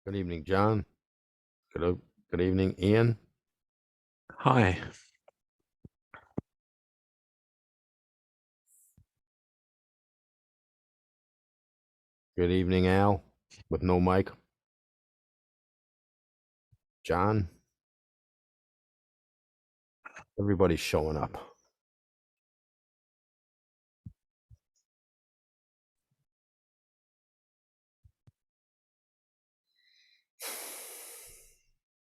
Good evening, John. Good evening, Ian. Hi. Good evening, Al, with no mic. John. Everybody's showing up.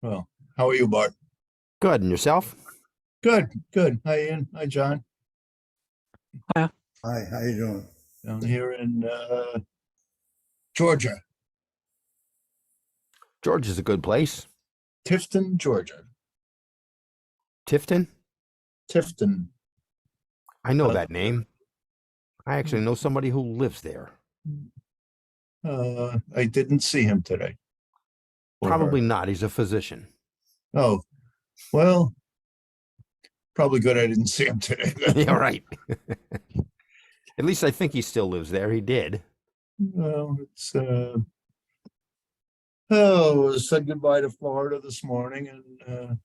Well, how are you, Bart? Good, and yourself? Good, good. Hi, Ian. Hi, John. Hiya. Hi, how you doing? Down here in Georgia, Georgia's a good place. Tifton, Georgia. Tifton? Tifton. I know that name. I actually know somebody who lives there. I didn't see him today. Or Probably her. not. He's a physician. Oh, well, probably good I didn't see him today. Yeah, right. At least I think he still lives there. He did. Well, it's said goodbye to Florida this morning and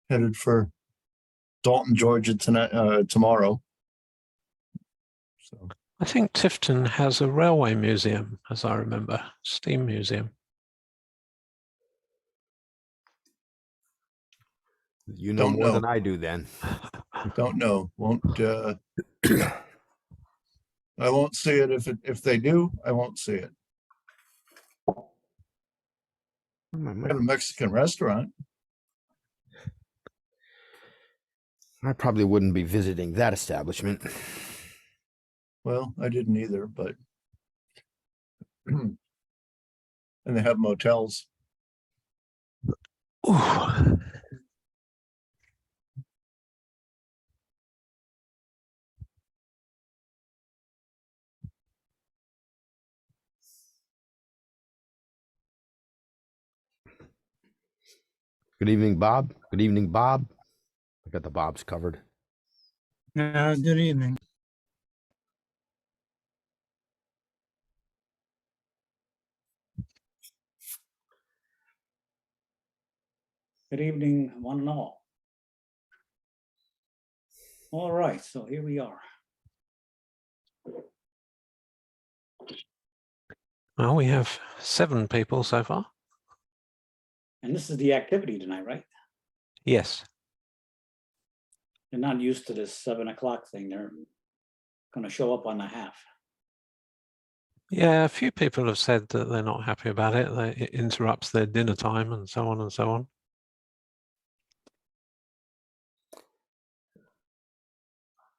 headed for Dalton, Georgia tonight, tomorrow. So I think Tifton has a railway museum, as I remember, steam museum. You know Don't more know. than I do then. Don't know. Won't I won't see it if they do, I won't see it. Got a Mexican restaurant. I probably wouldn't be visiting that establishment. Well, I didn't either, but and they have motels. Ooh. Good evening, Bob. Good evening, Bob. I got the Bobs covered. Good evening. Good evening, one and all. All right, so here we are. Well, we have 7 people so far. And this is the activity tonight, right? Yes. They're not used to this 7 o'clock thing. They're going to show up on the half. Yeah, a few people have said that they're not happy about it. It interrupts their dinner time and so on and so on.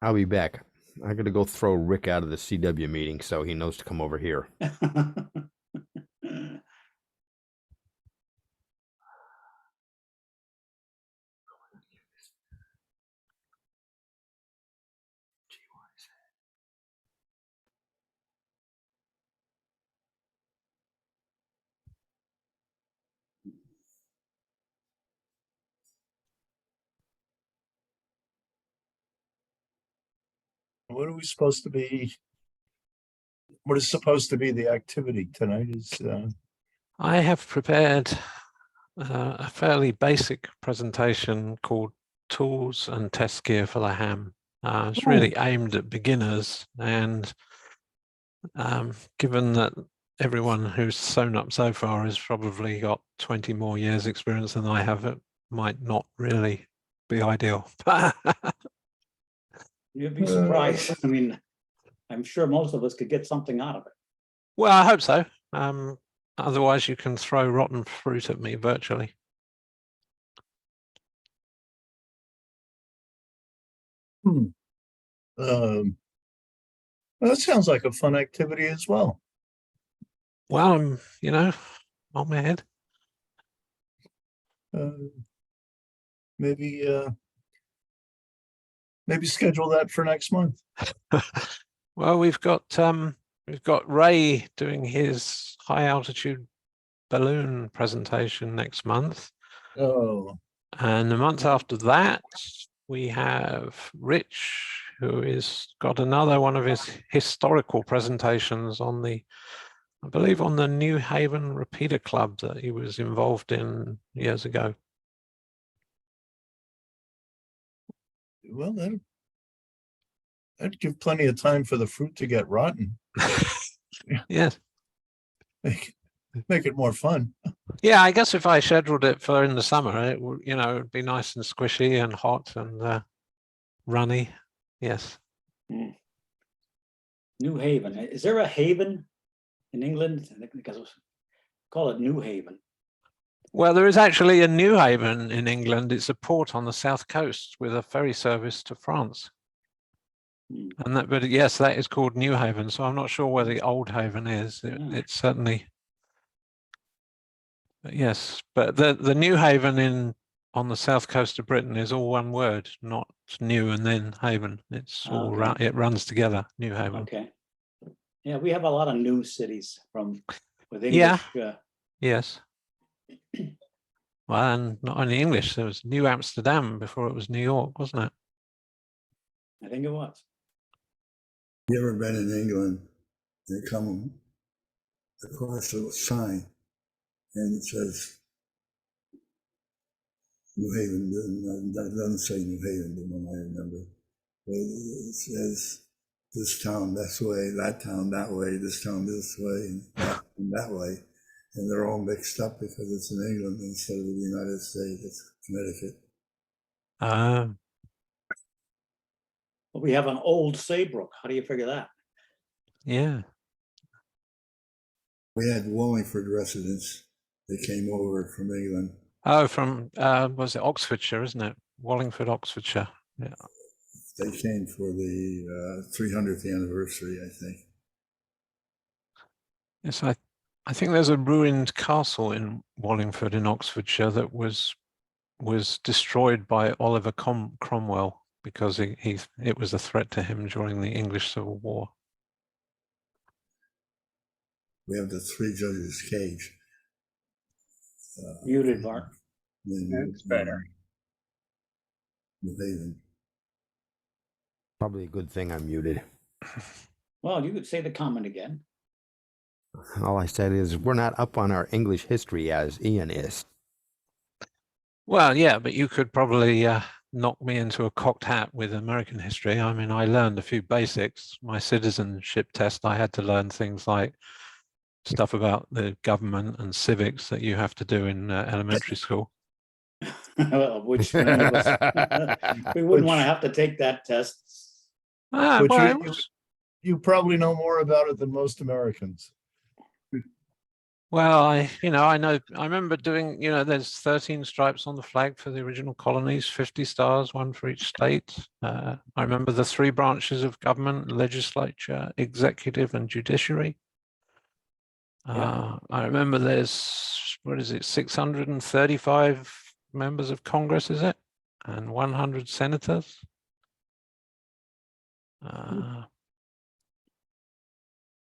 I'll be back. I got to go throw Rick out of the CW meeting so he knows to come over here. What are we supposed to be? What is supposed to be the activity tonight is I have prepared a fairly basic presentation called Tools and Test Gear for the ham. It's really aimed at beginners, and given that everyone who's sewn up so far has probably got 20 more years experience than I have, it might not really be ideal. You'd be surprised. I mean, I'm sure most of us could get something out of it. Well, I hope so. Otherwise, you can throw rotten fruit at me virtually. that sounds like a fun activity as well. Well, I'm, on my head. Maybe schedule that for next month. Well, we've got Ray doing his high altitude balloon presentation next month. Oh, And the month after that, we have Rich, who is got another one of his historical presentations on the I believe on the New Haven Repeater Club that he was involved in years ago. Well, that'd give plenty of time for the fruit to get rotten. Yes. Make it more fun. Yeah, I guess if I scheduled it for in the summer, it would, you know, it'd be nice and squishy and hot and runny. Yes. New Haven. Is there a haven in England? I think because call it New Haven. Well, there is actually a New Haven in England. It's a port on the south coast with a ferry service to France. And that, but yes, that is called New Haven. So I'm not sure where the Old Haven is. It's certainly, yes, but the New Haven on the south coast of Britain is all one word, not new and then haven. It's all it runs together. New Haven. Okay. Yeah, we have a lot of new cities with English. Yes. Well, and not only English, there was New Amsterdam before it was New York, wasn't it? I think it was. You ever been in England? They come across a sign and it says New Haven. That doesn't say New Haven, the one I remember. But it says this town this way, that town that way, this town this way, and that way. And they're all mixed up because it's in England instead of the United States. It's Connecticut. Well, we have an old Saybrook. How do you figure that? Yeah. We had Wallingford residents that came over from England. Oh, from was it Oxfordshire, isn't it? Wallingford, Oxfordshire. Yeah. They came for the 300th anniversary, I think. Yes, I think there's a ruined castle in Wallingford in Oxfordshire that was destroyed by Oliver Cromwell because it was a threat to him during the English Civil War. We have the Three Judges Cage. Muted, Mark. That's better. New Haven. Probably a good thing I'm muted. Well, you could say the comment again. All I said is we're not up on our English history as Ian is. Well, yeah, but you could probably knock me into a cocked hat with American history. I mean, I learned a few basics. My citizenship test, I had to learn things like stuff about the government and civics that you have to do in elementary school. Which none of us, we wouldn't want to have to take that test. You probably know more about it than most Americans. Well, I remember doing, there's 13 stripes on the flag for the original colonies, 50 stars, one for each state. I remember the 3 branches of government: legislature, executive, and judiciary. I remember there's, 635 members of Congress, is it? And 100 senators.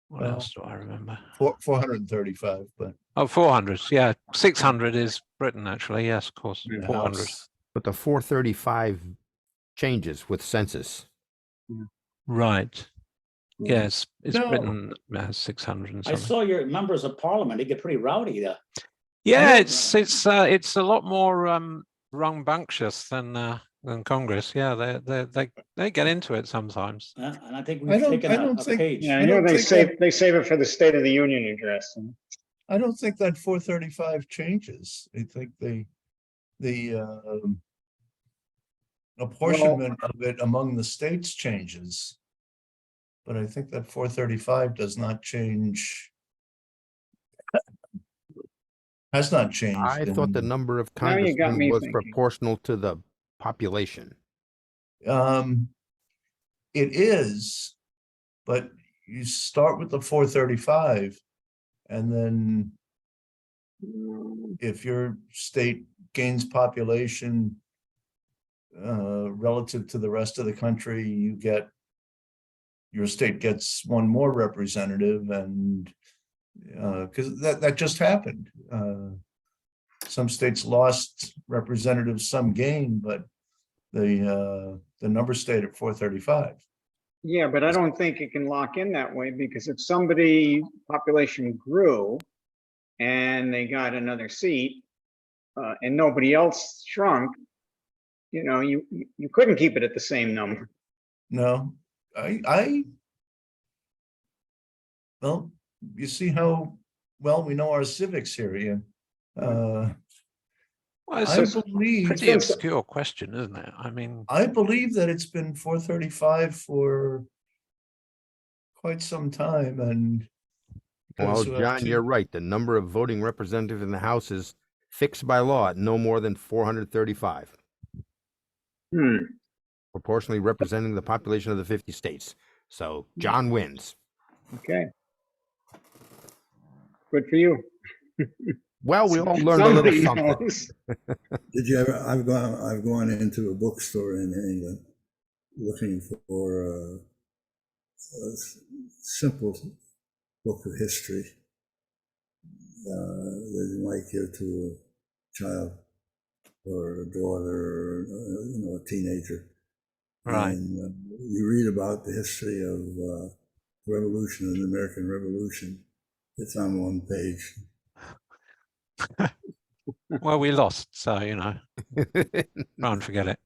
What else do I remember? 435, but 400. Yeah, 600 is Britain, actually. Yes, of course. 400. But the 435 changes with census. Right. Yes, it's Britain has 600 and something. I saw your members of parliament. They get pretty rowdy there. Yeah, it's a lot more rambunctious than Congress. Yeah, they get into it sometimes. And I think we've taken a page. Yeah, I know they save it for the State of the Union address. I don't think that 435 changes. I think the apportionment of it among the states changes. But I think that 435 does not change. Has not changed. I thought the number of congressmen was proportional to the population. It is, but you start with the 435, and then if your state gains population relative to the rest of the country, your state gets one more representative, and because that just happened. Some states lost representatives, some gained, but the number stayed at 435. Yeah, but I don't think it can lock in that way, because if somebody population grew and they got another seat, and nobody else shrunk, you know, you couldn't keep it at the same number. No, well, you see how well we know our civics here, Ian. Well, it's I a believe, pretty obscure question, isn't it? I mean, I believe that it's been 435 for quite some time, and Well, because you have John, you're two, right. The number of voting representatives in the House is fixed by law at no more than 435, Hmm, proportionally representing the population of the 50 states. So John wins. okay. Good for you. Well, we all learned a little Somebody something. knows. Did you ever? I've gone into a bookstore in England looking for a simple book of history that you might give to a child or a daughter, or a teenager. right. And you read about the history of revolution, the American Revolution. It's on one page. Well, we lost, so try and forget it.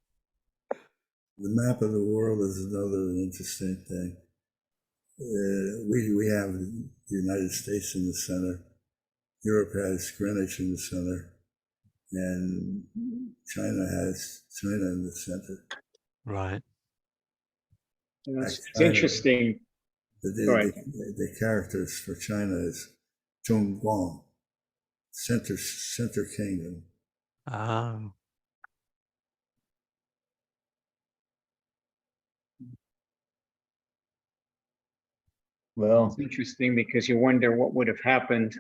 The map of the world is another interesting thing. We have the United States in the center. Europe has Greenwich in the center, and China has China in the center. Right. It's China, interesting. Go ahead. the characters for China is Zhongguang, center kingdom. Um, well, It's interesting because you wonder what would have happened,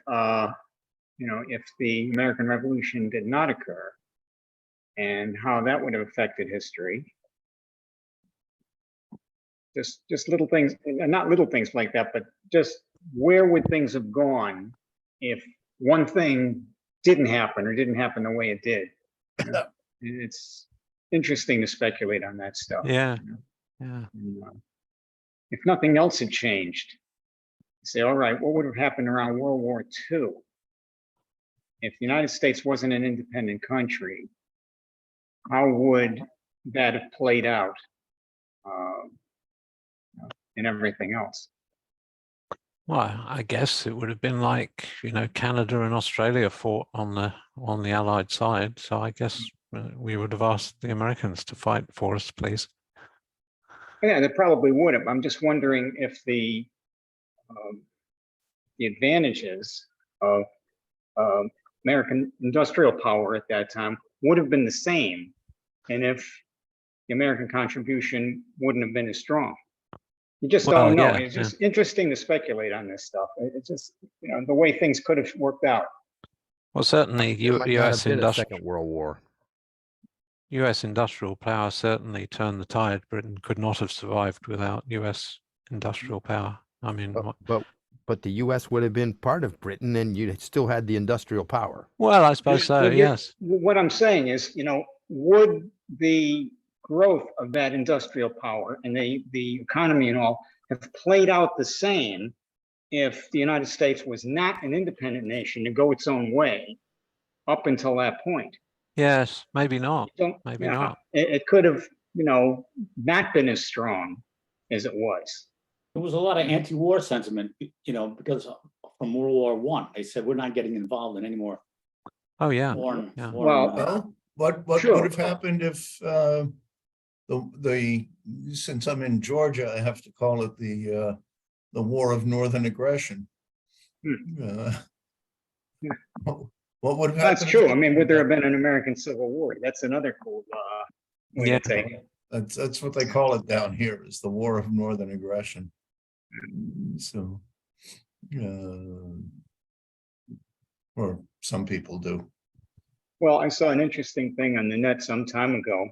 if the American Revolution did not occur, and how that would have affected history. Just little things, not little things like that, but just where would things have gone if one thing didn't happen or didn't happen the way it did? It's interesting to speculate on that stuff. yeah. Yeah. And, if nothing else had changed, say, all right, what would have happened around World War II? If the United States wasn't an independent country, how would that have played out and everything else? Well, I guess it would have been like, Canada and Australia fought on the Allied side. So I guess we would have asked the Americans to fight for us, please. Yeah, they probably would have. I'm just wondering if the advantages of American industrial power at that time would have been the same, and if the American contribution wouldn't have been as strong. You just Well, don't know. yeah, It's just interesting to speculate on this stuff. It's just, the way things could have worked out. Well, certainly There might not U.S. have been a industrial Second World War. U.S. industrial power certainly turned the tide. Britain could not have survived without U.S. industrial power. I mean, But the U.S. would have been part of Britain, and you still had the industrial power. well, I suppose so. Well, Yes. What I'm saying is, would the growth of that industrial power and the economy and all have played out the same if the United States was not an independent nation to go its own way up until that point? Yes. Maybe not. So, Maybe yeah, not. it could have, not been as strong as it was. There was a lot of anti-war sentiment, because from World War I, they said we're not getting involved in any more Oh yeah. foreign. Yeah. well, what Sure. would have happened if since I'm in Georgia, I have to call it the War of Northern Aggression. Yeah. What would have That's happened? true. I mean, would there have been an American Civil War? That's another cool way Yeah. to take it. That's what they call it down here, is the War of Northern Aggression. So, or some people do. Well, I saw an interesting thing on the net some time ago.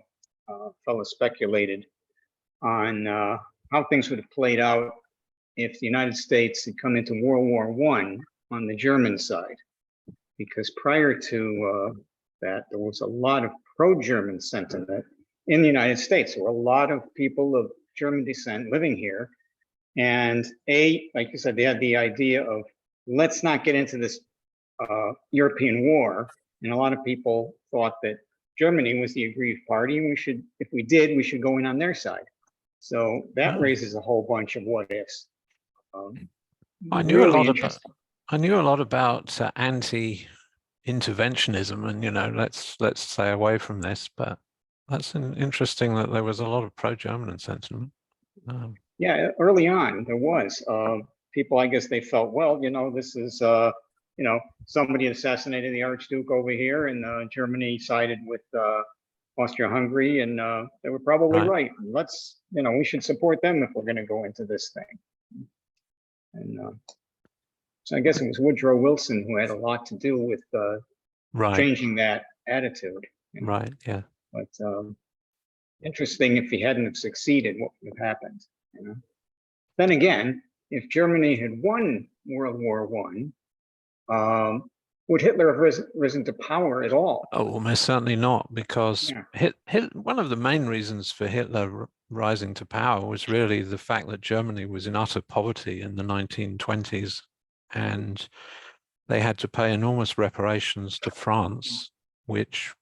A fellow speculated on how things would have played out if the United States had come into World War I on the German side, because prior to that, there was a lot of pro-German sentiment in the United States. There were a lot of people of German descent living here. And like you said, they had the idea of let's not get into this European war. And a lot of people thought that Germany was the aggrieved party, and if we did, we should go in on their side. So that raises a whole bunch of what ifs. I knew really a lot about. interesting. I knew a lot about anti-interventionism, and let's stay away from this. But that's interesting that there was a lot of pro-German sentiment. Yeah, early on there was people. I guess they felt, well, this is somebody assassinated the Archduke over here, and Germany sided with Austria-Hungary, and they were probably right. Let's, we should support them if we're going to go into this thing. And so I guess it was Woodrow Wilson who had a lot to do with changing that attitude. Right. Yeah. But interesting, if he hadn't have succeeded, what would have happened? Then again, if Germany had won World War I, would Hitler have risen to power at all? Oh, almost certainly not, because one of the main reasons for Hitler rising to power was really the fact that Germany was in utter poverty in the 1920s, and they had to pay enormous reparations to France, which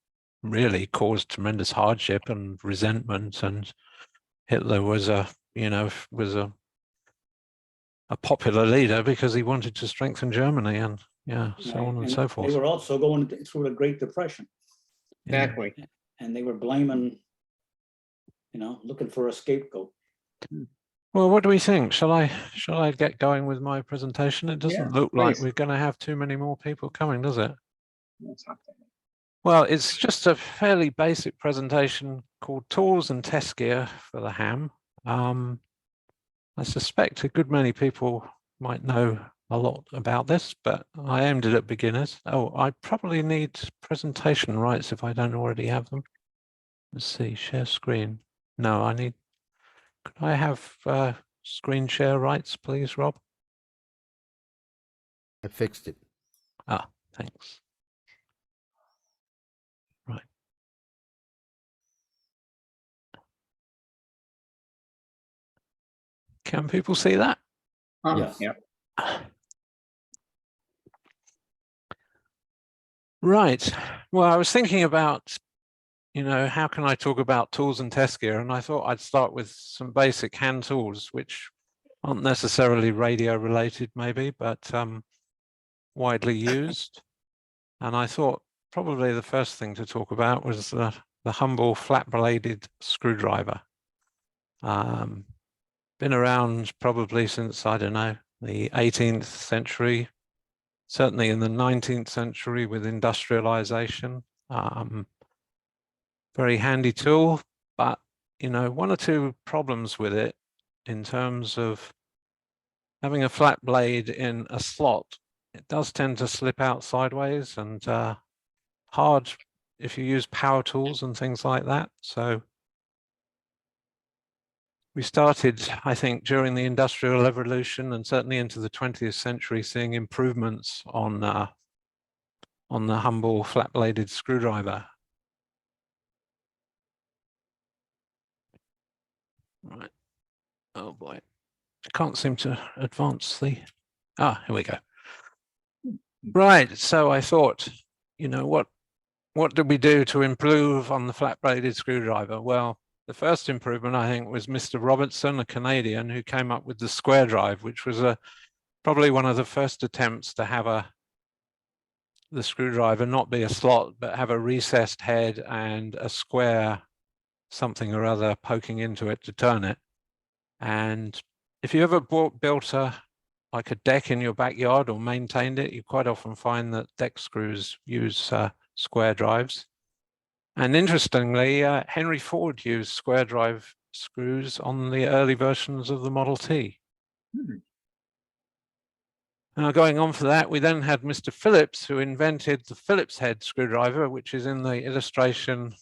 really caused tremendous hardship and resentment. And Hitler was a popular leader because he wanted to strengthen Germany, and so on and so forth. They were also going through the Great Depression. Exactly. And they were blaming, looking for a scapegoat. Well, what do we think? Shall I get going with my presentation? It doesn't look like we're going to have too many more people coming, does it? Well, it's just a fairly basic presentation called Tools and Test Gear for the ham. I suspect a good many people might know a lot about this, but I aimed it at beginners. Oh, I probably need presentation rights if I don't already have them. Let's see, share screen. No, could I have screen share rights, please, Rob? I fixed it. Ah, thanks. Right. Can people see that? Yes. Yeah. Right. Well, I was thinking about, how can I talk about tools and test gear? And I thought I'd start with some basic hand tools, which aren't necessarily radio related, maybe, but widely used. And I thought probably the first thing to talk about was the humble flat-bladed screwdriver. Been around probably since, I don't know, the 18th century, certainly in the 19th century with industrialization. Very handy tool, but, one or two problems with it in terms of having a flat blade in a slot. It does tend to slip out sideways, and hard if you use power tools and things like that. So we started, I think, during the Industrial Revolution and certainly into the 20th century, seeing improvements on the humble flat-bladed screwdriver. Right. Oh boy, I can't seem to advance the. Here we go. Right. So I thought, what did we do to improve on the flat-bladed screwdriver? Well, the first improvement, I think, was Mr. Robertson, a Canadian, who came up with the square drive, which was probably one of the first attempts to have the screwdriver not be a slot, but have a recessed head and a square something or other poking into it to turn it. And if you ever built like a deck in your backyard or maintained it, you quite often find that deck screws use square drives. And interestingly, Henry Ford used square drive screws on the early versions of the Model T. Now, going on for that, we then had Mr. Phillips, who invented the Phillips head screwdriver, which is in the illustration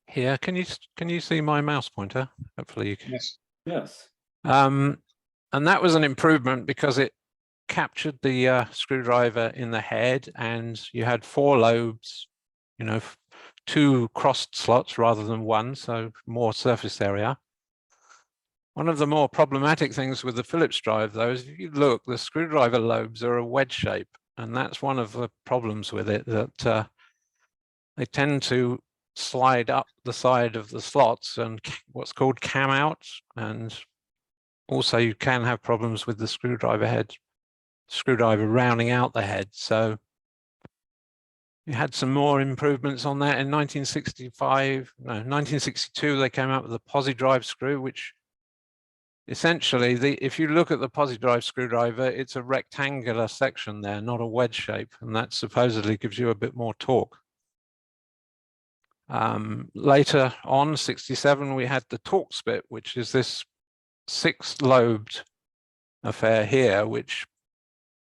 here. Can you see my mouse pointer? Hopefully you can. Yes. And that was an improvement because it captured the screwdriver in the head, and you had 4 lobes, 2 crossed slots rather than 1, so more surface area. One of the more problematic things with the Phillips drive, though, is if you look, the screwdriver lobes are a wedge shape, and that's one of the problems with it, that they tend to slide up the side of the slots and what's called cam out, and also you can have problems with the screwdriver rounding out the head. So you had some more improvements on that in 1962. They came out with the posi drive screw, which essentially, if you look at the posi drive screwdriver, it's a rectangular section there, not a wedge shape, and that supposedly gives you a bit more torque. Later on, 67, we had the torque spit, which is this 6-lobed affair here, which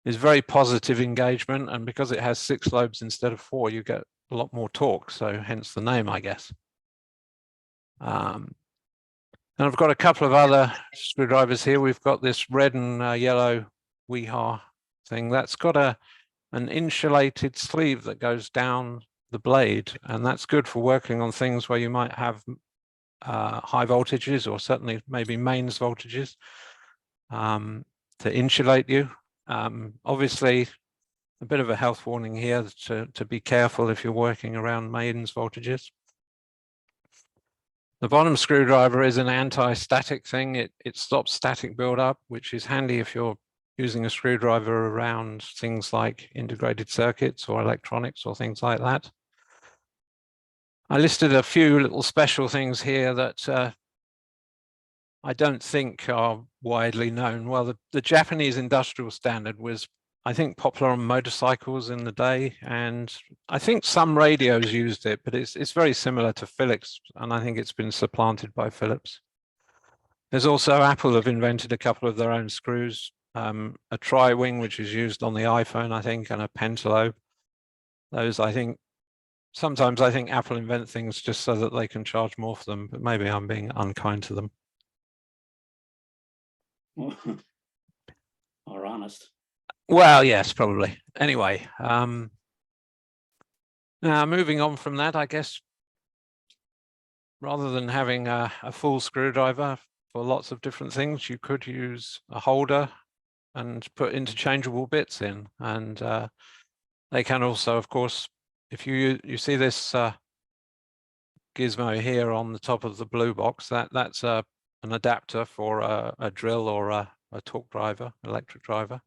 is very positive engagement, and because it has 6 lobes instead of 4, you get a lot more torque, so hence the name, I guess. And I've got a couple of other screwdrivers here. We've got this red and yellow WIHA thing. That's got an insulated sleeve that goes down the blade, and that's good for working on things where you might have high voltages, or certainly maybe mains voltages, to insulate you. Obviously, a bit of a health warning here to be careful if you're working around mains voltages. The bottom screwdriver is an anti-static thing. It stops static buildup, which is handy if you're using a screwdriver around things like integrated circuits or electronics or things like that. I listed a few little special things here that I don't think are widely known. Well, the Japanese industrial standard was, I think, popular on motorcycles in the day, and I think some radios used it, but it's very similar to Philips, and I think it's been supplanted by Philips. There's also Apple have invented a couple of their own screws, a tri-wing, which is used on the iPhone, I think, and a pentalobe. Those, I think, sometimes I think Apple invent things just so that they can charge more for them, but maybe I'm being unkind to them. Or honest. Well, yes, probably. Anyway, now moving on from that, I guess, rather than having a full screwdriver for lots of different things, you could use a holder and put interchangeable bits in. And they can also, of course, if you see this gizmo here on the top of the blue box, that's an adapter for a drill or a torque driver, electric driver.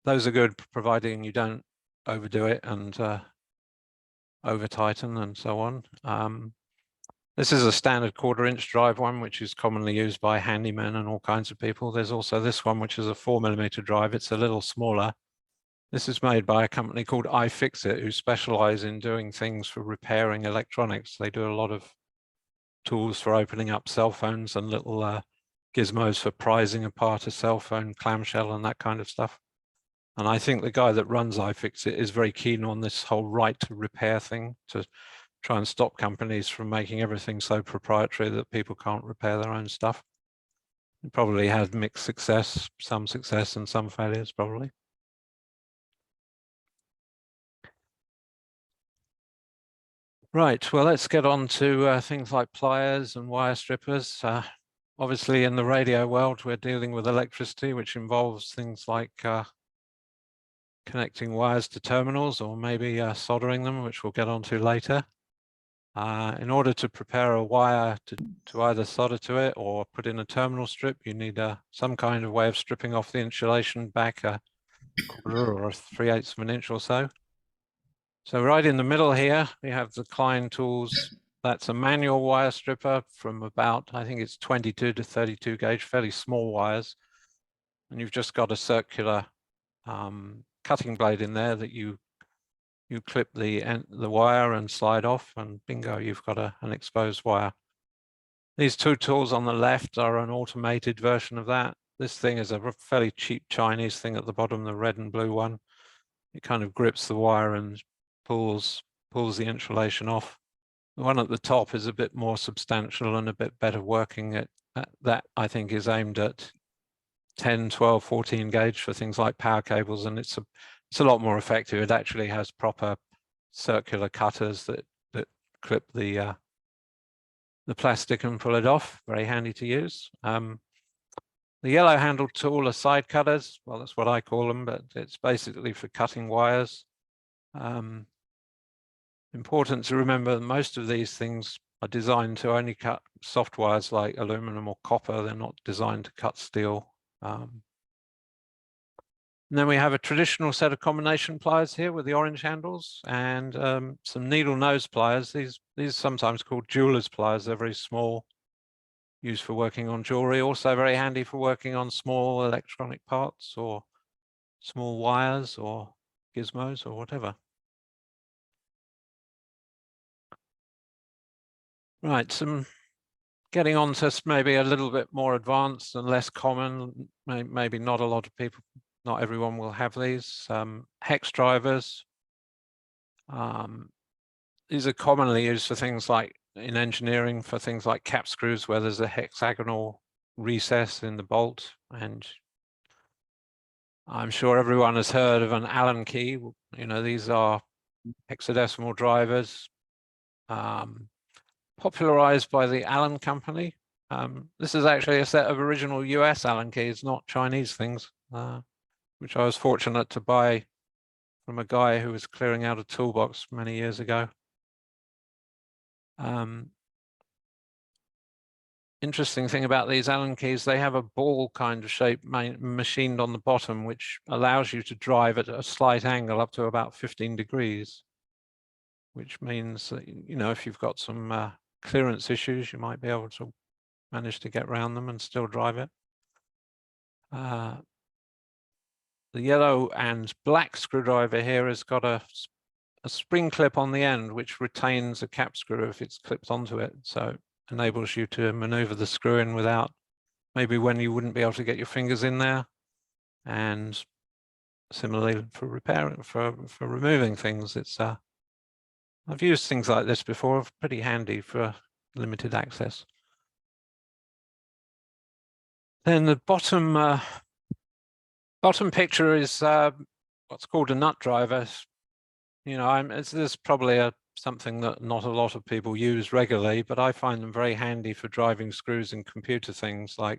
Those are good, providing you don't overdo it and over tighten and so on. This is a standard 1/4-inch drive one, which is commonly used by handymen and all kinds of people. There's also this one, which is a 4mm drive. It's a little smaller. This is made by a company called iFixit, who specialize in doing things for repairing electronics. They do a lot of tools for opening up cell phones and little gizmos for prizing apart a cell phone clamshell and that kind of stuff. And I think the guy that runs iFixit is very keen on this whole right to repair thing, to try and stop companies from making everything so proprietary that people can't repair their own stuff. It probably has mixed success, some success and some failures probably. Right, well, let's get on to things like pliers and wire strippers. Obviously, in the radio world, we're dealing with electricity, which involves things like connecting wires to terminals, or maybe soldering them, which we'll get onto later. In order to prepare a wire to either solder to it or put in a terminal strip, you need some kind of way of stripping off the insulation back a 1/4 or 3/8 of an inch or so. So right in the middle here, we have the Klein tools. That's a manual wire stripper from about, I think it's 22 to 32 gauge, fairly small wires. And you've just got a circular cutting blade in there that you clip the wire and slide off, and bingo, you've got an exposed wire. These two tools on the left are an automated version of that. This thing is a fairly cheap Chinese thing at the bottom, the red and blue one. It kind of grips the wire and pulls the insulation off. The one at the top is a bit more substantial and a bit better working. That I think is aimed at 10, 12, 14 gauge for things like power cables, and it's a lot more effective. It actually has proper circular cutters that clip the the plastic and pull it off. Very handy to use. The yellow handled tool are side cutters. Well, that's what I call them, but it's basically for cutting wires. Important to remember that most of these things are designed to only cut soft wires like aluminum or copper. They're not designed to cut steel. And then we have a traditional set of combination pliers here with the orange handles and some needle nose pliers. These are sometimes called jeweler's pliers. They're very small, used for working on jewelry. Also very handy for working on small electronic parts or small wires or gizmos or whatever. Right, some getting on to maybe a little bit more advanced and less common. Maybe not a lot of people, not everyone will have these. Hex drivers. These are commonly used for things like in engineering, for things like cap screws where there's a hexagonal recess in the bolt. And I'm sure everyone has heard of an Allen key. You know, these are hexadecimal drivers. Popularized by the Allen company. This is actually a set of original US Allen keys, not Chinese things, which I was fortunate to buy from a guy who was clearing out a toolbox many years ago. Interesting thing about these Allen keys, they have a ball kind of shape machined on the bottom, which allows you to drive at a slight angle up to about 15 degrees, which means that, you know, if you've got some clearance issues, you might be able to manage to get around them and still drive it. The yellow and black screwdriver here has got a spring clip on the end, which retains a cap screw if it's clipped onto it. So it enables you to maneuver the screw in without, maybe when you wouldn't be able to get your fingers in there. And similarly for repairing, for removing things, it's I've used things like this before, pretty handy for limited access. Then the bottom picture is what's called a nut driver. You know, this is probably something that not a lot of people use regularly, but I find them very handy for driving screws in computer things, like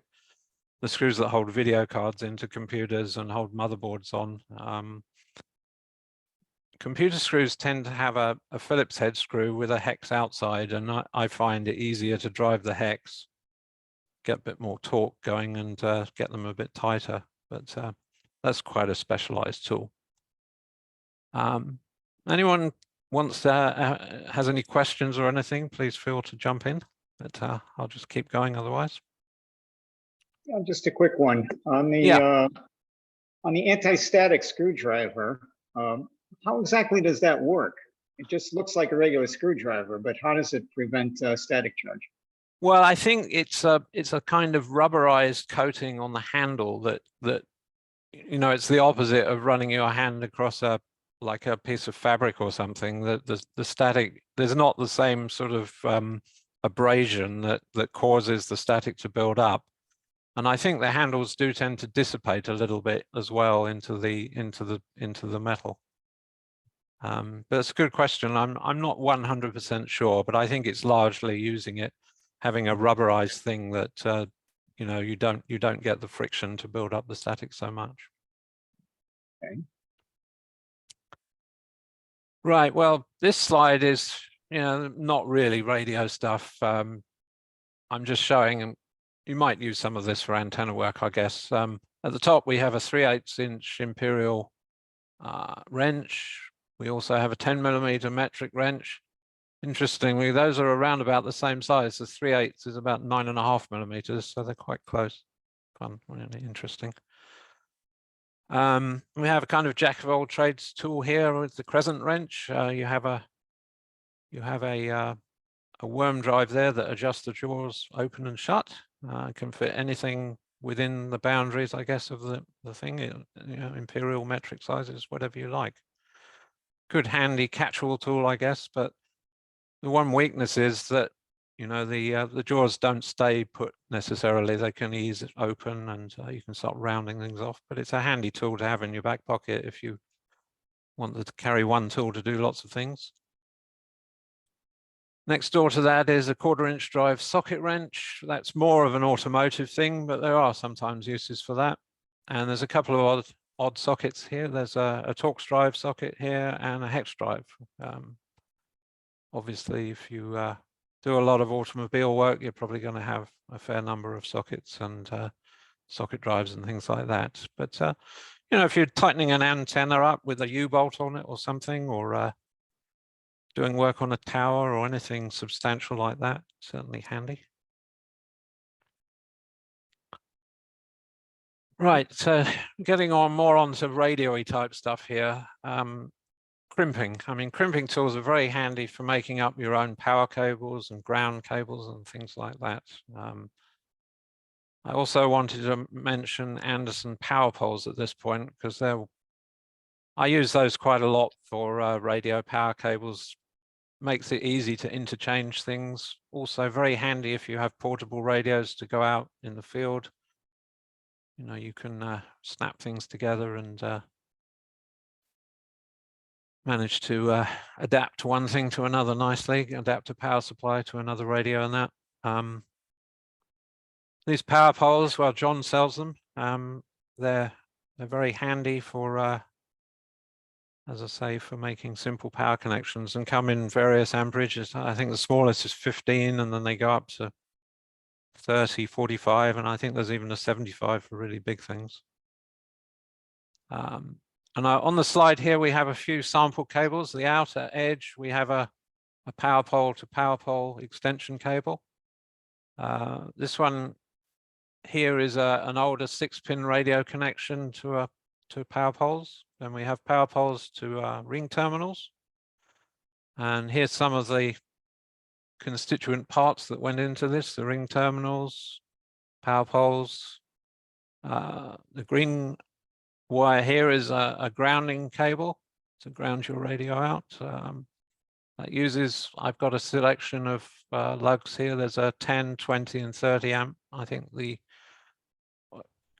the screws that hold video cards into computers and hold motherboards on. Computer screws tend to have a Phillips head screw with a hex outside, and I find it easier to drive the hex, get a bit more torque going, and get them a bit tighter. But that's quite a specialized tool. Anyone wants to has any questions or anything, please feel to jump in. But I'll just keep going otherwise. Yeah, just a quick one on the anti-static screwdriver. How exactly does that work? It just looks like a regular screwdriver, but how does it prevent static charge? Well, I think it's a kind of rubberized coating on the handle that you know, it's the opposite of running your hand across like a piece of fabric or something. That the static, there's not the same sort of abrasion that causes the static to build up. And I think the handles do tend to dissipate a little bit as well into the metal. But it's a good question. I'm not 100% sure, but I think it's largely using it, having a rubberized thing that you know, you don't get the friction to build up the static so much. Okay. Right. Well, this slide is, you know, not really radio stuff. I'm just showing. You might use some of this for antenna work, I guess. At the top, we have a 3/8 inch imperial wrench. We also have a 10mm metric wrench. Interestingly, those are around about the same size. The 3/8 is about 9.5mm, so they're quite close. Fun, really interesting. We have a kind of jack of all trades tool here with the crescent wrench. You have a worm drive there that adjusts the jaws open and shut. Can fit anything within the boundaries, I guess, of the thing. You know, imperial metric sizes, whatever you like. Good handy catch-all tool, I guess, but the one weakness is that, you know, the jaws don't stay put necessarily. They can ease it open, and you can start rounding things off. But it's a handy tool to have in your back pocket if you want to carry one tool to do lots of things. Next door to that is a 1/4-inch drive socket wrench. That's more of an automotive thing, but there are sometimes uses for that. And there's a couple of odd sockets here. There's a Torx drive socket here and a hex drive. Obviously, if you do a lot of automobile work, you're probably going to have a fair number of sockets and socket drives and things like that. But you know, if you're tightening an antenna up with a U-bolt on it or something, or doing work on a tower or anything substantial like that, certainly handy. Right, so getting on more onto radio-y type stuff here. Crimping. I mean, crimping tools are very handy for making up your own power cables and ground cables and things like that. I also wanted to mention Anderson power poles at this point, because I use those quite a lot for radio power cables. Makes it easy to interchange things. Also very handy if you have portable radios to go out in the field. You know, you can snap things together and manage to adapt one thing to another nicely, adapt a power supply to another radio and that. These power poles, well, John sells them. They're very handy for, as I say, for making simple power connections, and come in various amperages. I think the smallest is 15, and then they go up to 30, 45, and I think there's even a 75 for really big things. And on the slide here, we have a few sample cables. The outer edge, we have a power pole to power pole extension cable. This one here is an older 6-pin radio connection to power poles. Then we have power poles to ring terminals. And here's some of the constituent parts that went into this: the ring terminals, power poles. The green wire here is a grounding cable to ground your radio out. That uses, I've got a selection of lugs here. There's a 10, 20 and 30 amp. I think the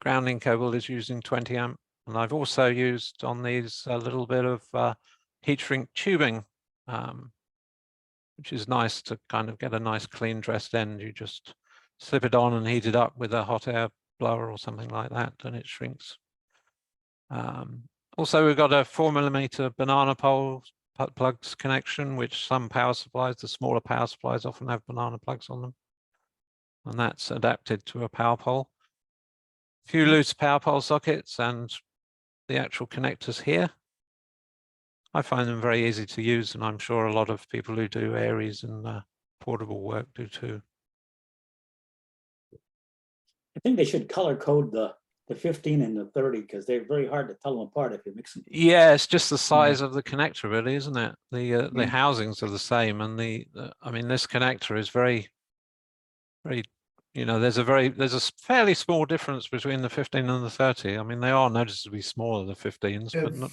grounding cable is using 20 amp. And I've also used on these a little bit of heat shrink tubing, which is nice to kind of get a nice clean dressed end. You just slip it on and heat it up with a hot air blower or something like that, and it shrinks. Also, we've got a 4mm banana pole plugs connection, which some power supplies, the smaller power supplies, often have banana plugs on them, and that's adapted to a power pole. A few loose power pole sockets and the actual connectors here. I find them very easy to use, and I'm sure a lot of people who do aries and portable work do too. I think they should color code the 15 and the 30, because they're very hard to tell them apart if you mix them. Yeah, it's just the size of the connector, really, isn't it? The housings are the same, and I mean, this connector is very, you know, there's a fairly small difference between the 15 and the 30. I mean, they are noticeably smaller, the 15s, but not.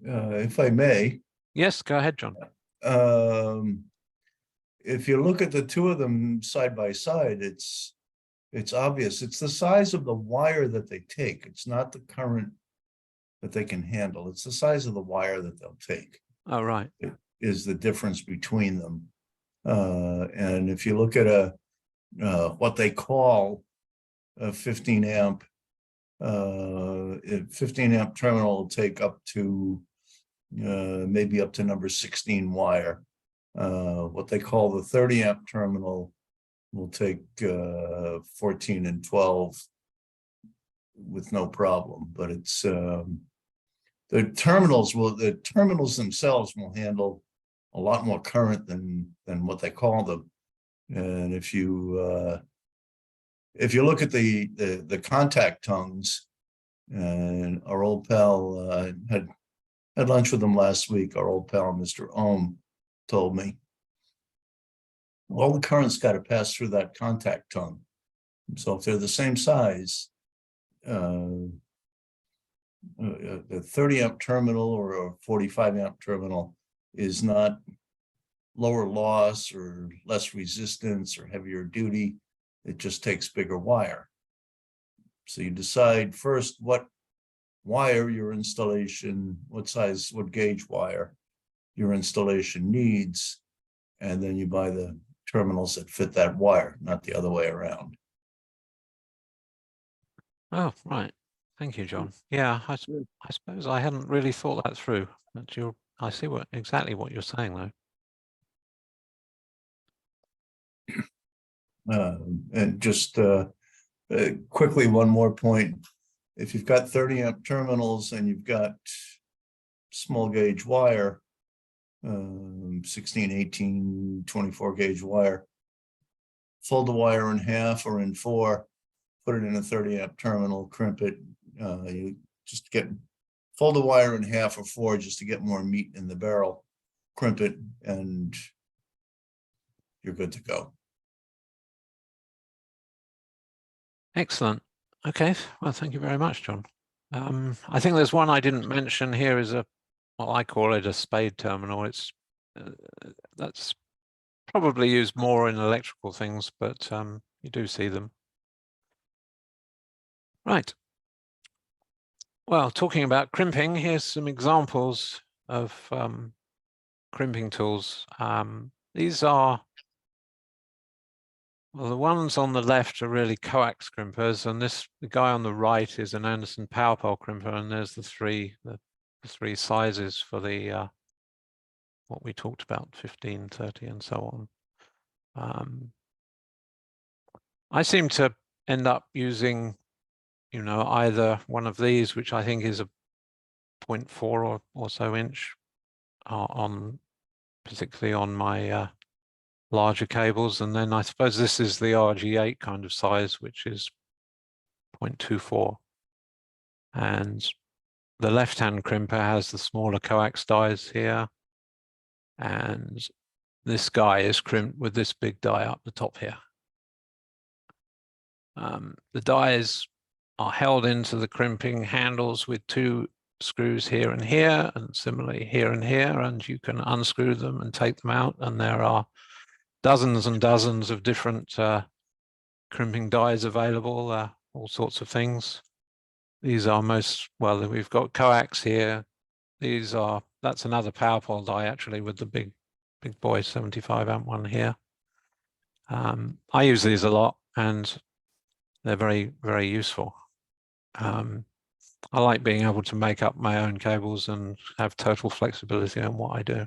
If I may. Yes, go ahead, John. If you look at the two of them side by side, it's obvious. It's the size of the wire that they take. It's not the current that they can handle. It's the size of the wire that they'll take. Oh, right. It is the difference between them. And if you look at what they call a 15 amp, 15 amp terminal will take up to maybe up to number 16 wire. What they call the 30 amp terminal will take 14 and 12 with no problem, but it's the terminals themselves will handle a lot more current than what they call them. And if you look at the contact tongues, and our old pal had lunch with him last week, our old pal Mr. S.A.M told me, all the current's got to pass through that contact tongue. So if they're the same size, the 30 amp terminal or a 45 amp terminal is not lower loss or less resistance or heavier duty. It just takes bigger wire. So you decide first what wire your installation, what size, what gauge wire your installation needs. And then you buy the terminals that fit that wire, not the other way around. Oh, right. Thank you, John. Yeah, I suppose I hadn't really thought that through. But I see exactly what you're saying, though. And just quickly, one more point. If you've got 30 amp terminals and you've got small gauge wire, 16, 18, 24 gauge wire, fold the wire in half or in four, put it in a 30 amp terminal, crimp it. You just fold the wire in half or four just to get more meat in the barrel, crimp it, and you're good to go. Excellent. Okay. Well, thank you very much, John. I think there's one I didn't mention here is what I call it a spade terminal. It's that's probably used more in electrical things, but you do see them. Right. Well, talking about crimping, here's some examples of crimping tools. These are, well, the ones on the left are really coax crimpers, and the guy on the right is an Anderson power pole crimper, and there's the three sizes for the what we talked about, 15, 30, and so on. I seem to end up using, either one of these, which I think is a 0.4 or so inch particularly on my larger cables, and then I suppose this is the RG8 kind of size, which is 0.24, and the left-hand crimper has the smaller coax dies here, and this guy is crimped with this big die up the top here. The dies are held into the crimping handles with two screws here and here, and similarly here and here, and you can unscrew them and take them out, and there are dozens and dozens of different crimping dies available, all sorts of things. These are we've got coax here. That's another power pole die actually, with the big boy 75 amp one here. I use these a lot and they're very, very useful. I like being able to make up my own cables and have total flexibility on what I do.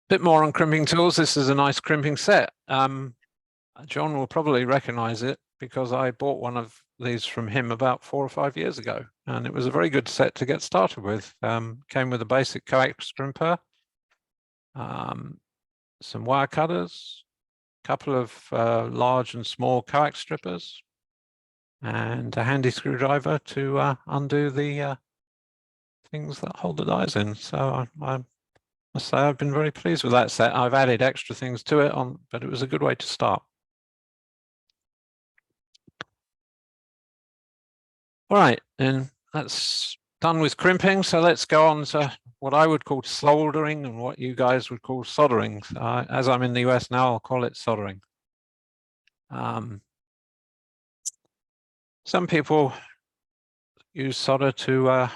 Bit more on crimping tools. This is a nice crimping set. John will probably recognize it because I bought one of these from him about 4 or 5 years ago, and it was a very good set to get started with. Came with a basic coax crimper, some wire cutters, a couple of large and small coax strippers, and a handy screwdriver to undo the things that hold the dies in. So I must say I've been very pleased with that set. I've added extra things to it, but it was a good way to start. All right, and that's done with crimping. So let's go on to what I would call soldering and what you guys would call soldering. As I'm in the US now, I'll call it soldering. Some people use solder to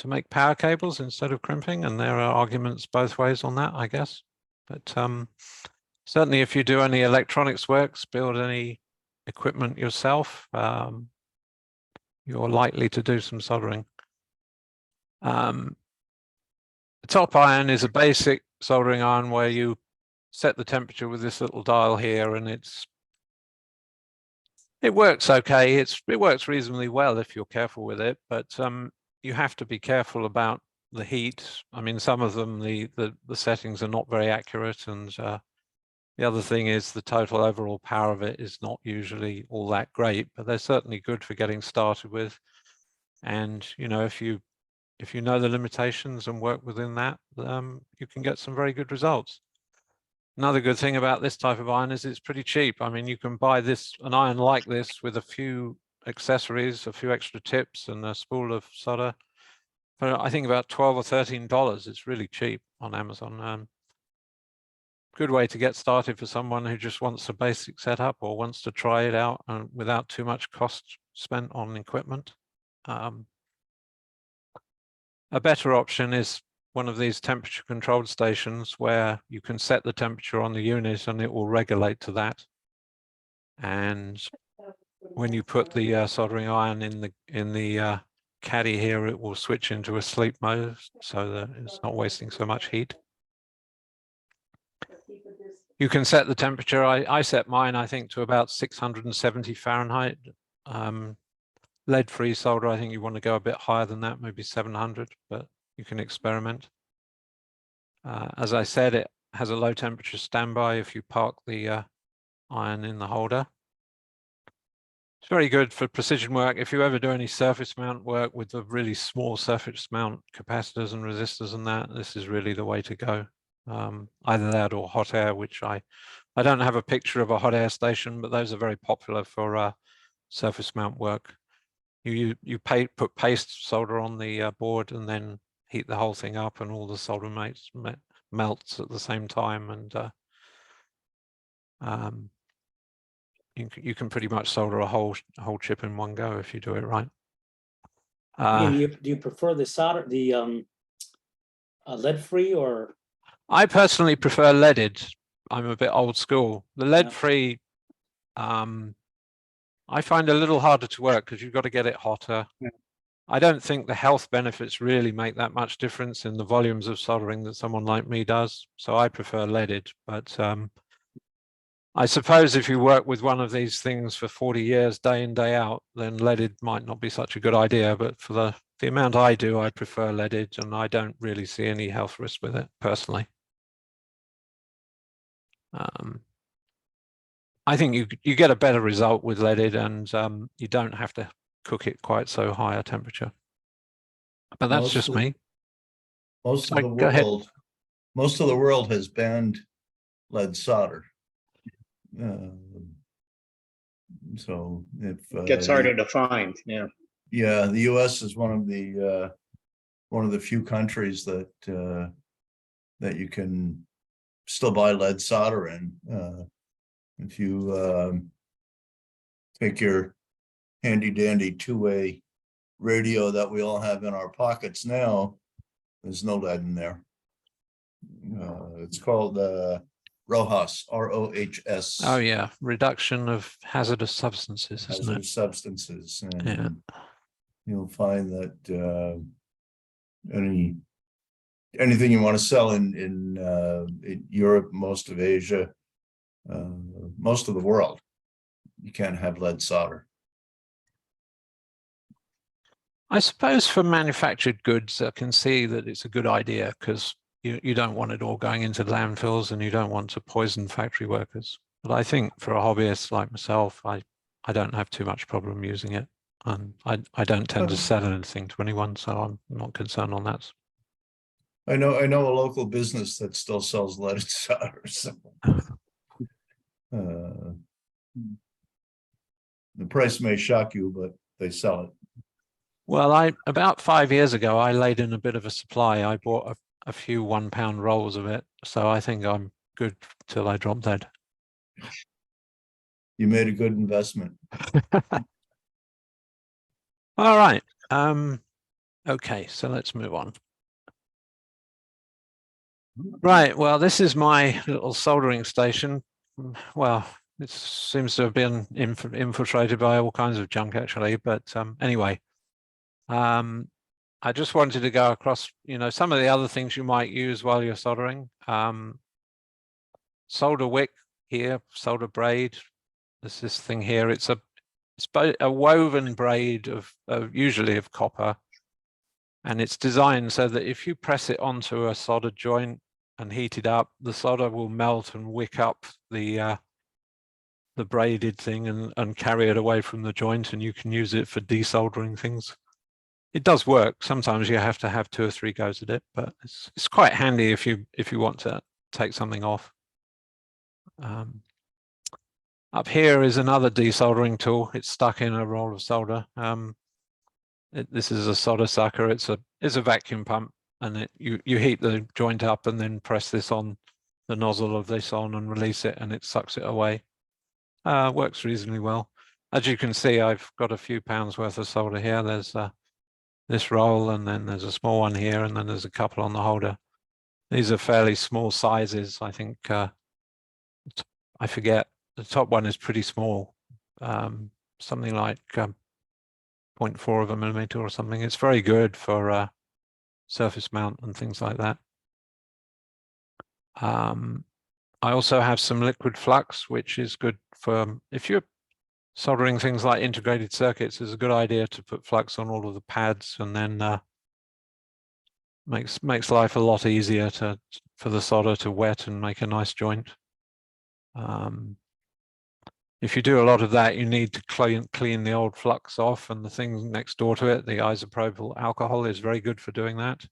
make power cables instead of crimping, and there are arguments both ways on that, I guess. But certainly if you do any electronics works, build any equipment yourself, you're likely to do some soldering. The top iron is a basic soldering iron where you set the temperature with this little dial here, and it works okay. It works reasonably well if you're careful with it, but you have to be careful about the heat. I mean, some of them, the settings are not very accurate, and the other thing is the total overall power of it is not usually all that great, but they're certainly good for getting started with. And if you know the limitations and work within that, you can get some very good results. Another good thing about this type of iron is it's pretty cheap. I mean, you can buy an iron like this with a few accessories, a few extra tips, and a spool of solder for I think about $12 or $13. It's really cheap on Amazon. Good way to get started for someone who just wants a basic setup or wants to try it out without too much cost spent on equipment. A better option is one of these temperature controlled stations where you can set the temperature on the unit and it will regulate to that. And when you put the soldering iron in the caddy here, it will switch into a sleep mode so that it's not wasting so much heat. You can set the temperature. I set mine, I think, to about 670 Fahrenheit. Lead-free solder, I think you want to go a bit higher than that, maybe 700, but you can experiment. As I said, it has a low temperature standby if you park the iron in the holder. It's very good for precision work. If you ever do any surface mount work with the really small surface mount capacitors and resistors and that, this is really the way to go. Either that or hot air, which I don't have a picture of a hot air station, but those are very popular for surface mount work. You put paste solder on the board and then heat the whole thing up, and all the solder melts at the same time, and you can pretty much solder a whole chip in one go if you do it right. Do you prefer the solder, the lead-free, or? I personally prefer leaded. I'm a bit old school. The lead-free, I find a little harder to work because you've got to get it hotter. Yeah. I don't think the health benefits really make that much difference in the volumes of soldering that someone like me does. So I prefer leaded, but I suppose if you work with one of these things for 40 years, day in, day out, then leaded might not be such a good idea. But for the amount I do, I prefer leaded, and I don't really see any health risk with it personally. I think you get a better result with leaded, and you don't have to cook it quite so high a temperature. But that's just me. Most of Sorry, go ahead. most of the world has banned lead solder. So if Gets harder to find, yeah. Yeah, the U.S. is one of the few countries that that you can still buy lead solder in. If you take your handy dandy two-way radio that we all have in our pockets now, there's no lead in there. It's called ROHS, ROHS. Oh yeah, reduction of hazardous substances, isn't it? Hazardous substances, and Yeah. you'll find that anything you want to sell in Europe, most of Asia, most of the world, you can't have lead solder. I suppose for manufactured goods, I can see that it's a good idea because you don't want it all going into landfills and you don't want to poison factory workers. But I think for a hobbyist like myself, I don't have too much problem using it. And I don't tend to sell anything to anyone, so I'm not concerned on that. I know a local business that still sells leaded solder. So. The price may shock you, but they sell it. Well, about 5 years ago, I laid in a bit of a supply. I bought a few 1 pound rolls of it. So I think I'm good till I drop dead. You made a good investment. All right. Okay, so let's move on. Right, well, this is my little soldering station. Well, it seems to have been infiltrated by all kinds of junk, actually. But anyway, I just wanted to go across, some of the other things you might use while you're soldering. Solder wick here, solder braid. There's this thing here. It's a woven braid of usually of copper, and it's designed so that if you press it onto a soldered joint and heat it up, the solder will melt and wick up the braided thing and carry it away from the joint, and you can use it for desoldering things. It does work. Sometimes you have to have 2 or 3 goes at it, but it's quite handy if you want to take something off. Up here is another desoldering tool. It's stuck in a roll of solder. This is a solder sucker. It's a vacuum pump, and you heat the joint up and then press this on the nozzle of this on and release it, and it sucks it away. Works reasonably well. As you can see, I've got a few pounds worth of solder here. There's this roll, and then there's a small one here, and then there's a couple on the holder. These are fairly small sizes. I think, I forget, the top one is pretty small, something like 0.4 of a millimeter or something. It's very good for surface mount and things like that. I also have some liquid flux, which is good for, if you're soldering things like integrated circuits, it's a good idea to put flux on all of the pads, and then makes life a lot easier for the solder to wet and make a nice joint. If you do a lot of that, you need to clean the old flux off, and the thing next door to it, the isopropyl alcohol, is very good for doing that.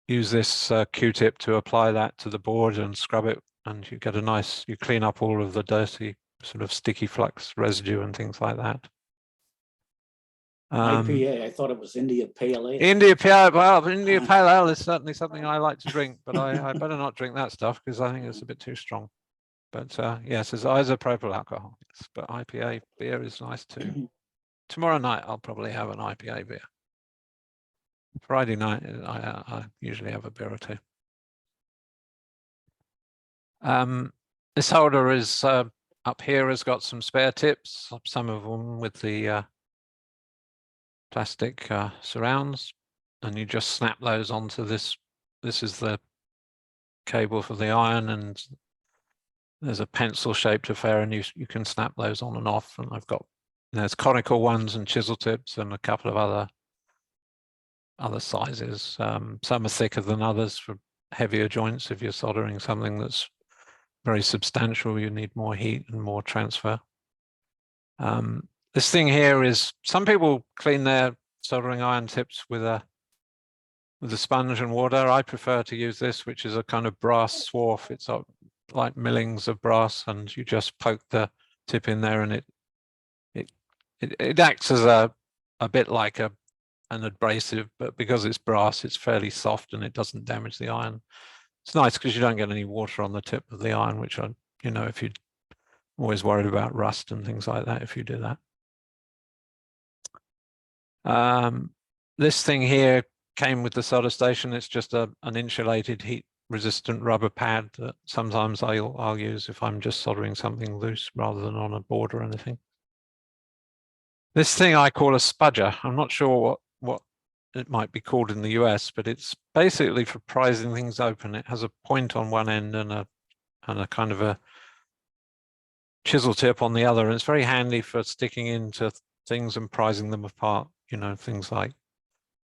Use this Q-tip to apply that to the board and scrub it, and you get a nice, you clean up all of the dirty sort of sticky flux residue and things like that. IPA, I thought it was India Pale Ale. India Pale, well, India Pale Ale is certainly something I like to drink, but I better not drink that stuff because I think it's a bit too strong. But yes, it's isopropyl alcohol. Yes, but IPA beer is nice too. Tomorrow night I'll probably have an IPA beer. Friday night I usually have a beer or two. This holder is up here, has got some spare tips, some of them with the plastic surrounds, and you just snap those onto this. This is the cable for the iron, and there's a pencil shaped affair, and you can snap those on and off. And I've got, there's conical ones and chisel tips and a couple of other sizes. Some are thicker than others for heavier joints. If you're soldering something that's very substantial, you need more heat and more transfer. This thing here is, some people clean their soldering iron tips with a sponge and water. I prefer to use this, which is a kind of brass swarf. It's like millings of brass, and you just poke the tip in there, and it acts as a bit like an abrasive, but because it's brass, it's fairly soft and it doesn't damage the iron. It's nice because you don't get any water on the tip of the iron, which if you're always worried about rust and things like that if you do that. This thing here came with the solder station. It's just an insulated heat resistant rubber pad that sometimes I'll use if I'm just soldering something loose rather than on a board or anything. This thing I call a spudger. I'm not sure what it might be called in the US, but it's basically for prizing things open. It has a point on one end and a kind of a chisel tip on the other, and it's very handy for sticking into things and prizing them apart. Things like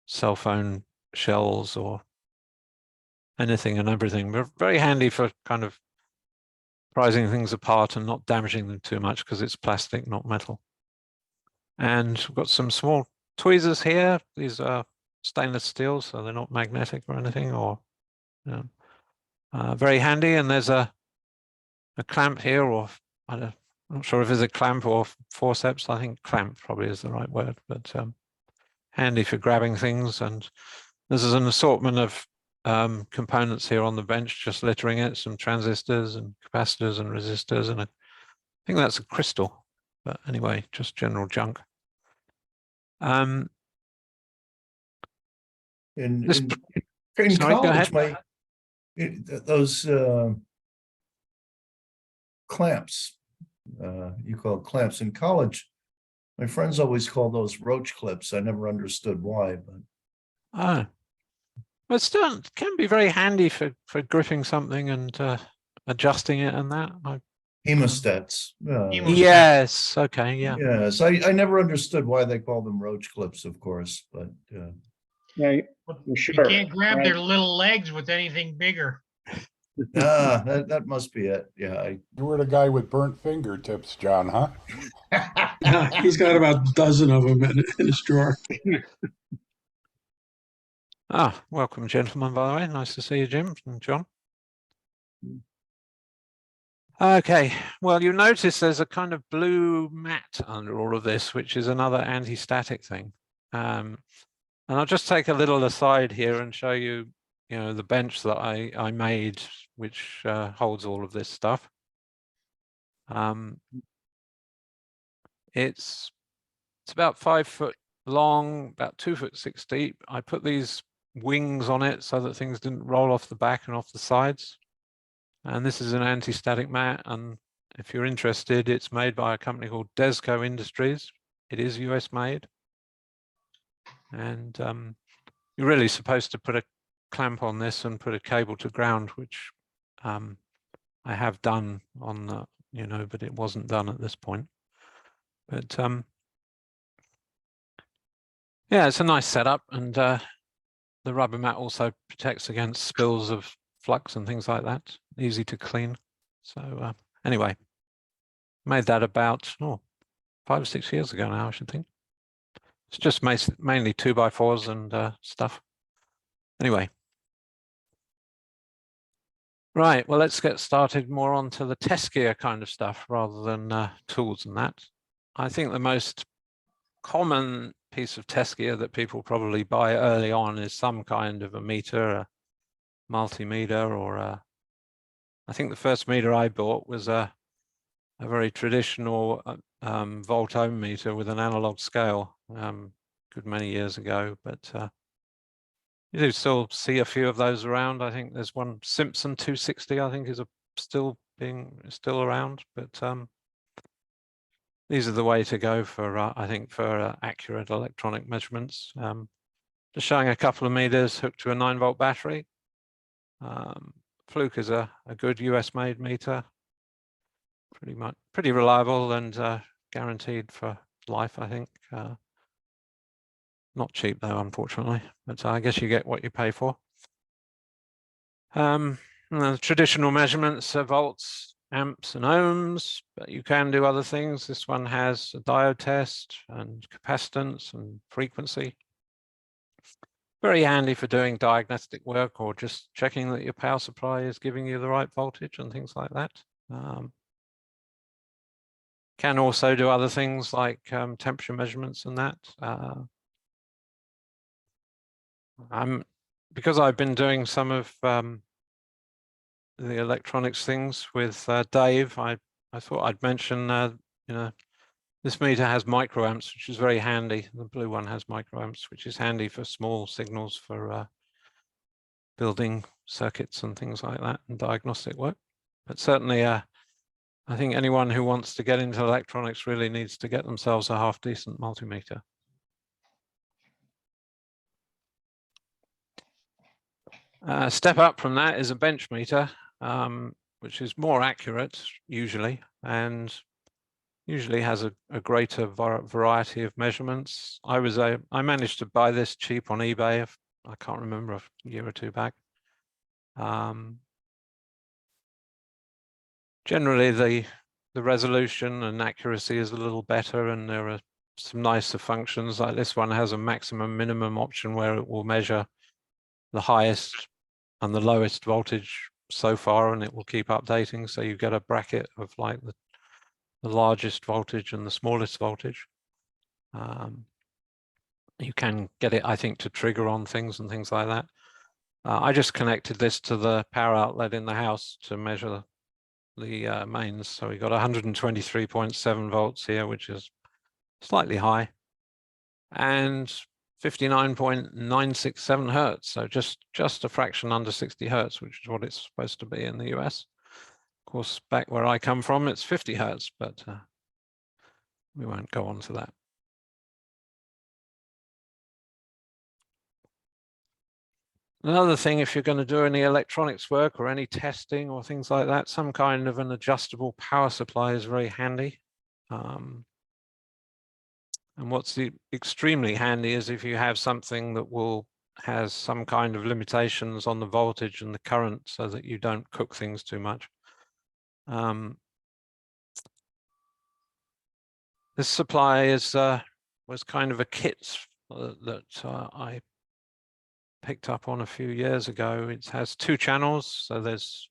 cell phone shells or anything and everything. They're very handy for kind of prizing things apart and not damaging them too much because it's plastic, not metal. And we've got some small tweezers here. These are stainless steel, so they're not magnetic or anything, or very handy. And there's a clamp here, or I'm not sure if it's a clamp or forceps. I think clamp probably is the right word, but handy for grabbing things. And this is an assortment of components here on the bench, just littering it, some transistors and capacitors and resistors, and I think that's a crystal, but anyway, just general junk. In Sorry, college, go ahead. those clamps, you call it clamps in college, my friends always call those roach clips. I never understood why, but But still, it can be very handy for gripping something and adjusting it and that. hemostats. Yes. Okay. Yeah. Yes, I never understood why they call them roach clips, of course, but Yeah, You sure. can't grab Right. their little legs with anything bigger. that must be it. Yeah, You were the guy with burnt fingertips, John, huh? He's got about a dozen of them in his drawer. Welcome, gentlemen, by the way. Nice to see you, Jim and John. Okay, well, you notice there's a kind of blue mat under all of this, which is another anti-static thing. And I'll just take a little aside here and show you, the bench that I made, which holds all of this stuff. It's about 5 foot long, about 2 foot 6 deep. I put these wings on it so that things didn't roll off the back and off the sides. And this is an anti-static mat. And if you're interested, it's made by a company called Desco Industries. It is US made. And you're really supposed to put a clamp on this and put a cable to ground, which I have done on the, you know, but it wasn't done at this point. But yeah, it's a nice setup, and the rubber mat also protects against spills of flux and things like that. Easy to clean. So anyway, made that about 5 or 6 years ago now, I should think. It's just mainly 2x4s and stuff. Anyway. Right, well, let's get started more onto the test gear kind of stuff rather than tools and that. I think the most common piece of test gear that people probably buy early on is some kind of a meter, a multimeter, or I think the first meter I bought was a very traditional volt ohm meter with an analog scale, good many years ago, but you do still see a few of those around. I think there's one Simpson 260, I think, is still around, but these are the way to go for, I think, for accurate electronic measurements. Just showing a couple of meters hooked to a 9-volt battery. Fluke is a good US made meter, pretty reliable and guaranteed for life, I think. Not cheap though, unfortunately, but I guess you get what you pay for. The traditional measurements are volts, amps and ohms, but you can do other things. This one has a diode test and capacitance and frequency. Very handy for doing diagnostic work or just checking that your power supply is giving you the right voltage and things like that. Can also do other things like temperature measurements and that. Because I've been doing some of the electronics things with Dave, I thought I'd mention, you know, this meter has microamps, which is very handy. The blue one has microamps, which is handy for small signals for building circuits and things like that and diagnostic work. But certainly, I think anyone who wants to get into electronics really needs to get themselves a half-decent multimeter. Step up from that is a bench meter, which is more accurate usually, and usually has a greater variety of measurements. I managed to buy this cheap on eBay. I can't remember, a year or two back. Generally, the resolution and accuracy is a little better, and there are some nicer functions. Like this one has a maximum minimum option where it will measure the highest and the lowest voltage so far, and it will keep updating. So you get a bracket of like the largest voltage and the smallest voltage. You can get it, I think, to trigger on things and things like that. I just connected this to the power outlet in the house to measure the mains. So we got 123.7 volts here, which is slightly high, and 59.967 hertz. So just a fraction under 60 hertz, which is what it's supposed to be in the US. Of course, back where I come from, it's 50 hertz, but we won't go on to that. Another thing, if you're going to do any electronics work or any testing or things like that, some kind of an adjustable power supply is very handy. And what's extremely handy is if you have something that has some kind of limitations on the voltage and the current so that you don't cook things too much. This supply was kind of a kit that I picked up on a few years ago. It has 2 channels. So there's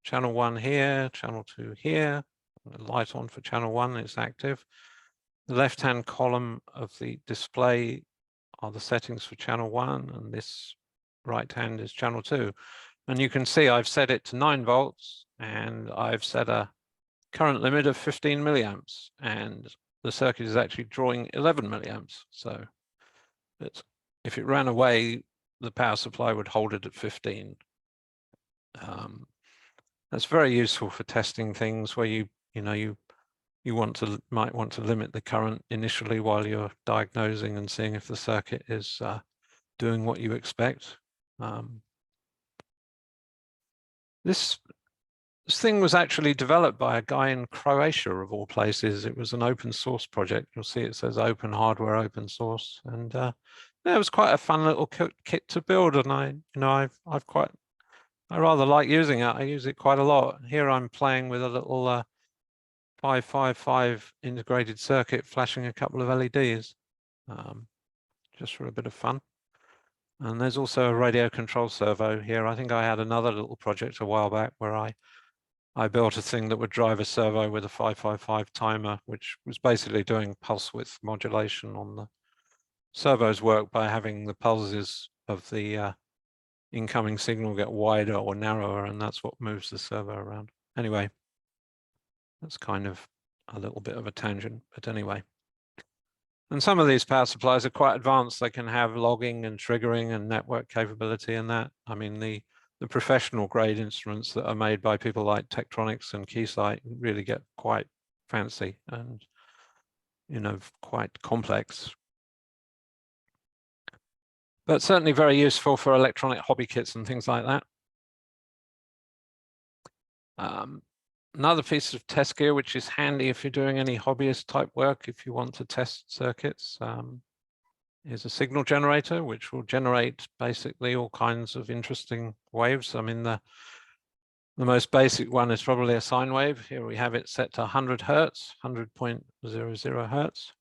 channel 1 here, channel 2 here. The light on for channel 1 is active. The left-hand column of the display are the settings for channel 1, and this right hand is channel 2. And you can see I've set it to 9 volts, and I've set a current limit of 15 milliamps. And the circuit is actually drawing 11 milliamps. So if it ran away, the power supply would hold it at 15. That's very useful for testing things where you might want to limit the current initially while you're diagnosing and seeing if the circuit is doing what you expect. This thing was actually developed by a guy in Croatia, of all places. It was an open source project. You'll see it says open hardware, open source, and yeah, it was quite a fun little kit to build. And I rather like using it. I use it quite a lot. Here I'm playing with a little 555 integrated circuit, flashing a couple of LEDs, just for a bit of fun. And there's also a radio control servo here. I think I had another little project a while back where I built a thing that would drive a servo with a 555 timer, which was basically doing pulse width modulation on the servos. Work by having the pulses of the incoming signal get wider or narrower, and that's what moves the servo around. Anyway, that's kind of a little bit of a tangent, but anyway. And some of these power supplies are quite advanced. They can have logging and triggering and network capability and that. I mean, the professional grade instruments that are made by people like Tektronix and Keysight really get quite fancy and, quite complex. But certainly very useful for electronic hobby kits and things like that. Another piece of test gear, which is handy if you're doing any hobbyist type work, if you want to test circuits, is a signal generator, which will generate basically all kinds of interesting waves. I mean, the most basic one is probably a sine wave. Here we have it set to 100 hertz, 100.00 hertz.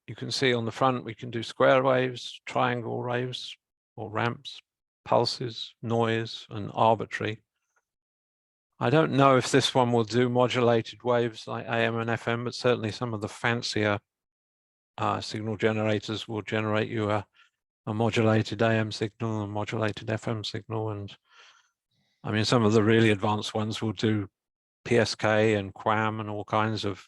You can see on the front, we can do square waves, triangle waves, or ramps, pulses, noise, and arbitrary. I don't know if this one will do modulated waves like AM and FM, but certainly some of the fancier signal generators will generate you a modulated AM signal and modulated FM signal. And I mean, some of the really advanced ones will do PSK and QAM and all kinds of,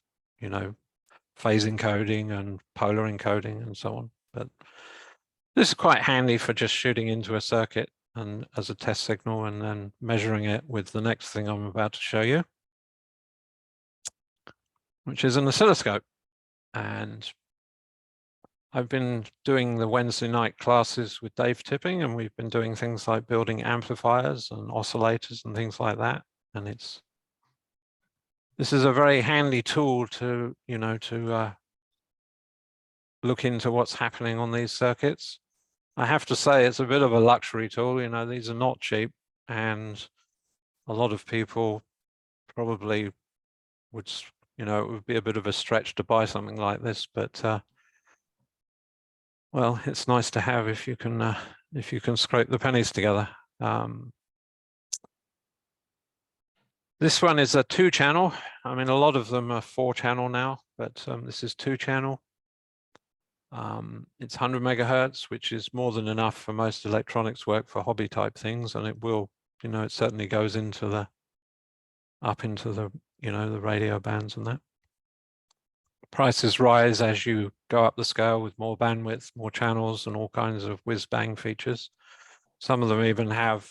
phase encoding and polar encoding and so on. But this is quite handy for just shooting into a circuit and as a test signal and then measuring it with the next thing I'm about to show you, which is an oscilloscope. And I've been doing the Wednesday night classes with Dave Tipping, and we've been doing things like building amplifiers and oscillators and things like that. And this is a very handy tool to, look into what's happening on these circuits. I have to say it's a bit of a luxury tool. These are not cheap, and a lot of people probably would, it would be a bit of a stretch to buy something like this, but well, it's nice to have if you can scrape the pennies together. This one is a 2-channel. I mean, a lot of them are 4-channel now, but this is 2-channel. It's 100 megahertz, which is more than enough for most electronics work for hobby type things, and it will, it certainly goes into up into the radio bands and that. Prices rise as you go up the scale with more bandwidth, more channels, and all kinds of whiz-bang features. Some of them even have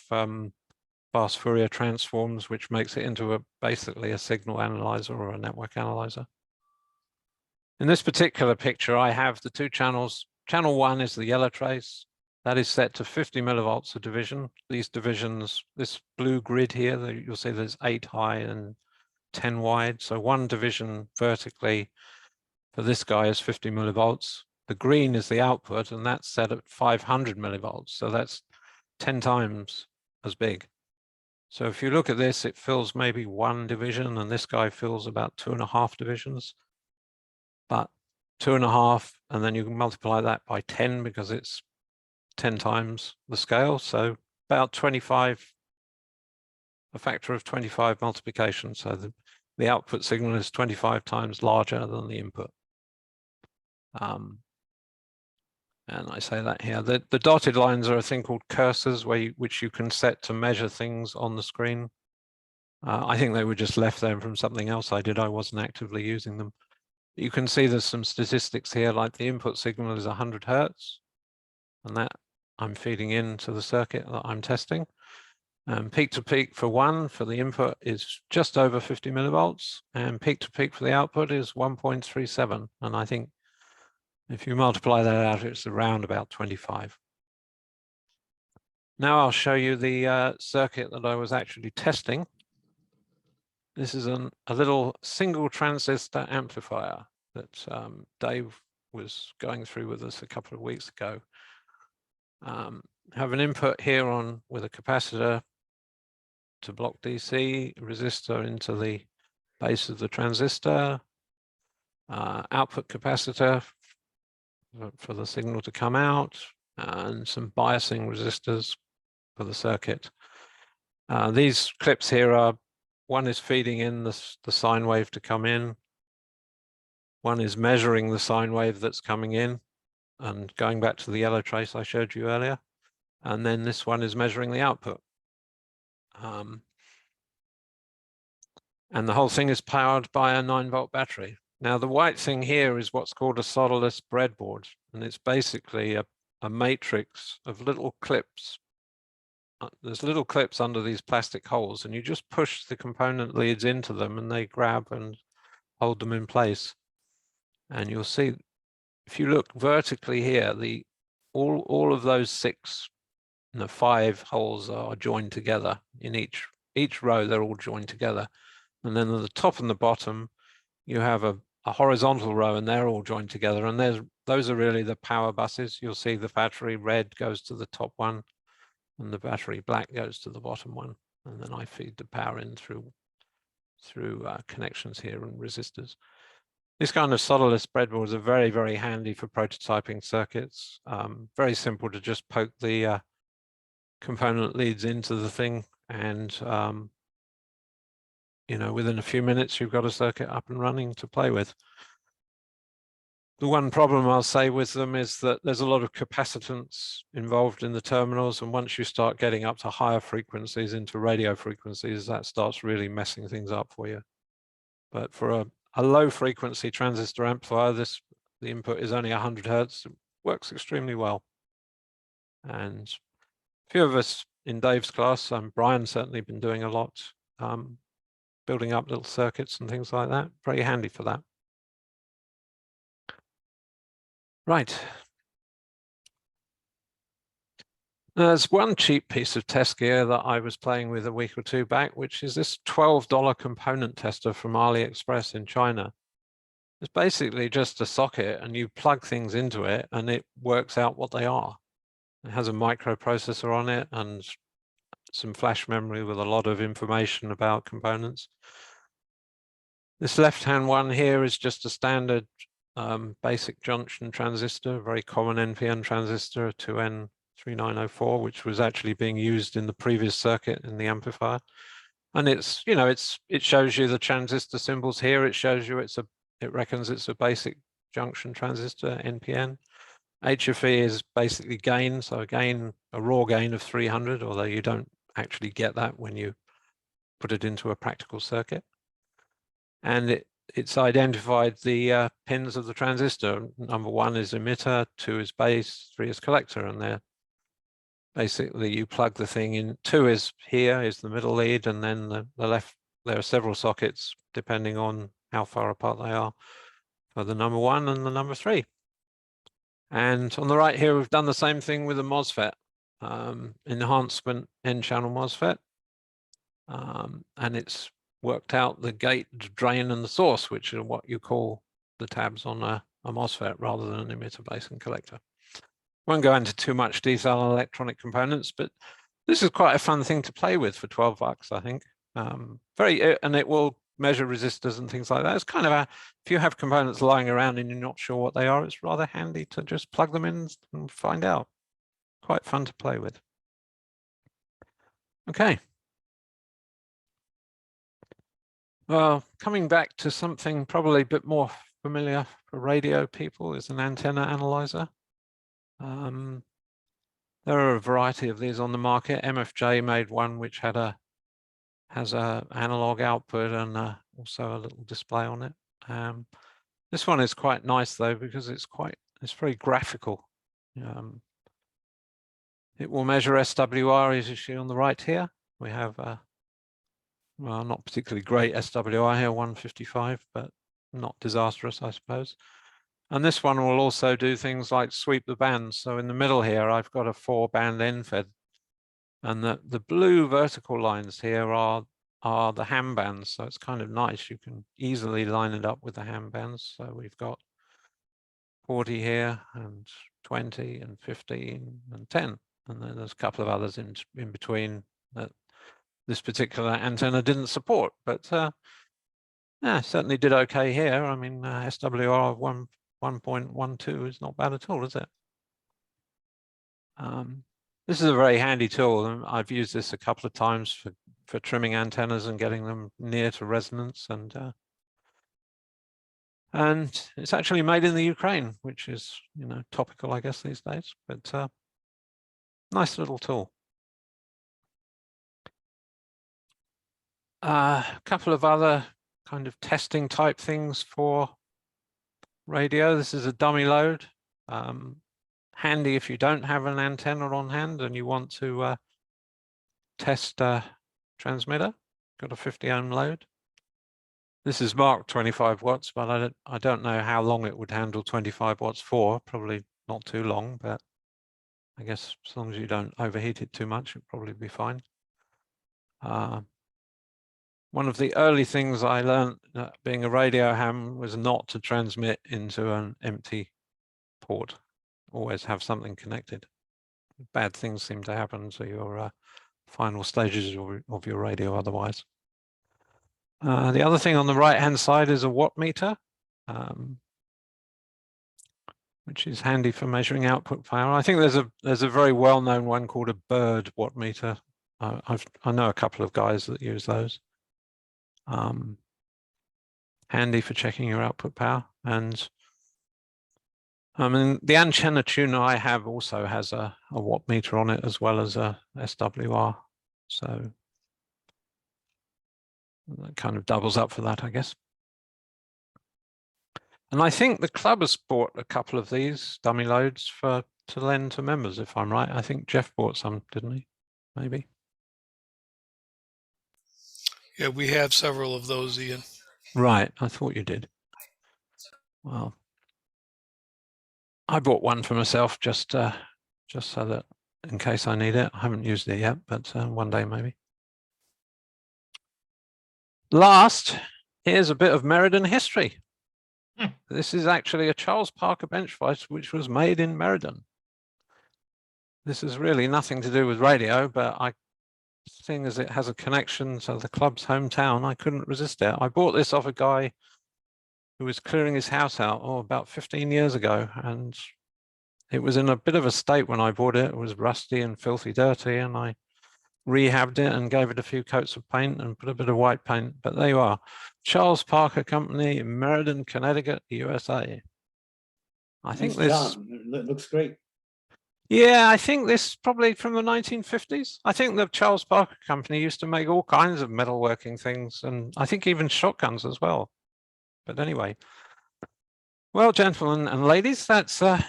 fast Fourier transforms, which makes it into basically a signal analyzer or a network analyzer. In this particular picture, I have the 2 channels. Channel 1 is the yellow trace. That is set to 50 millivolts a division. These divisions, this blue grid here, you'll see there's 8 high and 10 wide. So one division vertically for this guy is 50 millivolts. The green is the output, and that's set at 500 millivolts. So that's 10 times as big. So if you look at this, it fills maybe 1 division, and this guy fills about 2.5 divisions. But 2.5, and then you can multiply that by 10 because it's 10 times the scale. So about 25, a factor of 25 multiplication. So the output signal is 25 times larger than the input. And I say that here. The dotted lines are a thing called cursors, which you can set to measure things on the screen. I think they were just left there from something else I did. I wasn't actively using them. You can see there's some statistics here, like the input signal is 100 Hertz, and that I'm feeding into the circuit that I'm testing. Peak to peak for the input is just over 50 millivolts, and peak to peak for the output is 1.37. And I think if you multiply that out, it's around about 25. Now I'll show you the circuit that I was actually testing. This is a little single transistor amplifier that Dave was going through with us a couple of weeks ago. Have an input here on with a capacitor to block DC, resistor into the base of the transistor, output capacitor for the signal to come out, and some biasing resistors for the circuit. These clips here are, one is feeding in the sine wave to come in, one is measuring the sine wave that's coming in and going back to the yellow trace I showed you earlier, and then this one is measuring the output. And the whole thing is powered by a 9-volt battery. Now the white thing here is what's called a solderless breadboard, and it's basically a matrix of little clips. There's little clips under these plastic holes, and you just push the component leads into them and they grab and hold them in place. And you'll see, if you look vertically here, all of those 5 holes are joined together. In each row, they're all joined together. And then at the top and the bottom, you have a horizontal row, and they're all joined together. And those are really the power buses. You'll see the battery red goes to the top one, and the battery black goes to the bottom one. And then I feed the power in through connections here and resistors. This kind of solderless breadboards are very, very handy for prototyping circuits. Very simple to just poke the component leads into the thing, and you know, within a few minutes, you've got a circuit up and running to play with. The one problem I'll say with them is that there's a lot of capacitance involved in the terminals, and once you start getting up to higher frequencies, into radio frequencies, that starts really messing things up for you. But for a low frequency transistor amplifier, the input is only 100 Hertz. It works extremely well. And a few of us in Dave's class, Brian's certainly been doing a lot, building up little circuits and things like that. Very handy for that. Right. There's one cheap piece of test gear that I was playing with a week or two back, which is this $12 component tester from AliExpress in China. It's basically just a socket, and you plug things into it and it works out what they are. It has a microprocessor on it and some flash memory with a lot of information about components. This left-hand one here is just a standard basic junction transistor, very common NPN transistor, 2N3904, which was actually being used in the previous circuit in the amplifier. And it's, you know, it shows you the transistor symbols here. It shows you it reckons it's a basic junction transistor, NPN. HFE is basically gain, so again, a raw gain of 300, although you don't actually get that when you put it into a practical circuit. And it's identified the pins of the transistor. Number 1 is emitter, 2 is base, 3 is collector, and they're basically, you plug the thing in. 2 is here, is the middle lead, and then the left, there are several sockets depending on how far apart they are for the number 1 and the number 3. And on the right here, we've done the same thing with a MOSFET, enhancement N-channel MOSFET, and it's worked out the gate, drain, and the source, which are what you call the tabs on a MOSFET rather than an emitter, base, and collector. Won't go into too much detail on electronic components, but this is quite a fun thing to play with for 12 bucks, I think. And it will measure resistors and things like that. It's kind of if you have components lying around and you're not sure what they are, it's rather handy to just plug them in and find out. Quite fun to play with. Okay. Well, coming back to something probably a bit more familiar for radio people is an antenna analyzer. There are a variety of these on the market. MFJ made one which had a has a analog output and also a little display on it. This one is quite nice though, because it's very graphical. It will measure SWR, as you see on the right here. We have well, not particularly great SWR here, 155, but not disastrous, I suppose. And this one will also do things like sweep the bands. So in the middle here, I've got a 4-band end-fed, and the blue vertical lines here are the ham bands. So it's kind of nice. You can easily line it up with the ham bands. So we've got 40 here, and 20, and 15, and 10. And then there's a couple of others in between that this particular antenna didn't support, but yeah, certainly did okay here. I mean, SWR of 1.12 is not bad at all, is it? This is a very handy tool, and I've used this a couple of times for trimming antennas and getting them near to resonance, and it's actually made in the Ukraine, which is, you know, topical, I guess, these days, but nice little tool. A couple of other kind of testing type things for radio. This is a dummy load. Handy if you don't have an antenna on hand and you want to test a transmitter. Got a 50 ohm load. This is marked 25 watts, but I don't know how long it would handle 25 watts for. Probably not too long, but I guess as long as you don't overheat it too much, it'll probably be fine. One of the early things I learned being a radio ham was not to transmit into an empty port. Always have something connected. Bad things seem to happen to your final stages of your radio otherwise. The other thing on the right-hand side is a watt meter, which is handy for measuring output power. I think there's a very well-known one called a Bird watt meter. I know a couple of guys that use those. Handy for checking your output power. And I mean, the antenna tuner I have also has a watt meter on it as well as a SWR. So that kind of doubles up for that, I guess. And I think the club has bought a couple of these dummy loads to lend to members, if I'm right. I think Jeff bought some, didn't he? Maybe. Yeah, we have several of those, Ian. Right, I thought you did. Well, I bought one for myself just so that in case I need it. I haven't used it yet, but one day maybe. Last, here's a bit of Meriden history. This is actually a Charles Parker bench vise which was made in Meriden. This is really nothing to do with radio, but seeing as it has a connection to the club's hometown, I couldn't resist it. I bought this off a guy who was clearing his house out about 15 years ago, and it was in a bit of a state when I bought it. It was rusty and filthy dirty, and I rehabbed it and gave it a few coats of paint and put a bit of white paint. But there you are, Charles Parker Company, Meriden, Connecticut, USA. I think Nice this job. It looks great. Yeah, I think this is probably from the 1950s. I think the Charles Parker Company used to make all kinds of metalworking things, and I think even shotguns as well. But anyway, well, gentlemen and ladies, that's the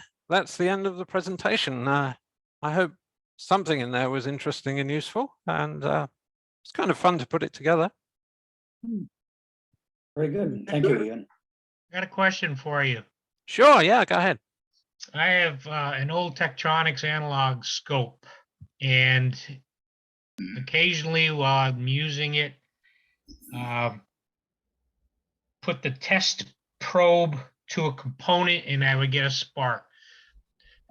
end of the presentation. I hope something in there was interesting and useful, and it's kind of fun to put it together. Very good. Thank you, Ian. I got a question for you. Sure, yeah, go ahead. I have an old Tektronix analog scope, and occasionally while I'm using it, put the test probe to a component and I would get a spark.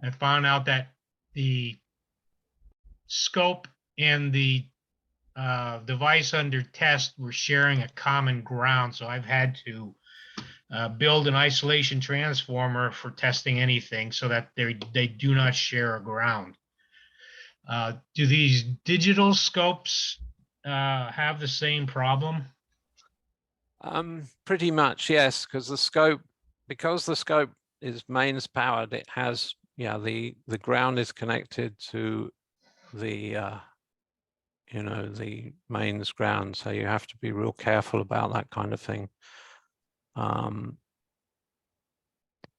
I found out that the scope and the device under test were sharing a common ground, so I've had to build an isolation transformer for testing anything so that they do not share a ground. Do these digital scopes have the same problem? Pretty much, yes, because the scope is mains powered. It has, yeah, the ground is connected to the you know, the mains ground. So you have to be real careful about that kind of thing.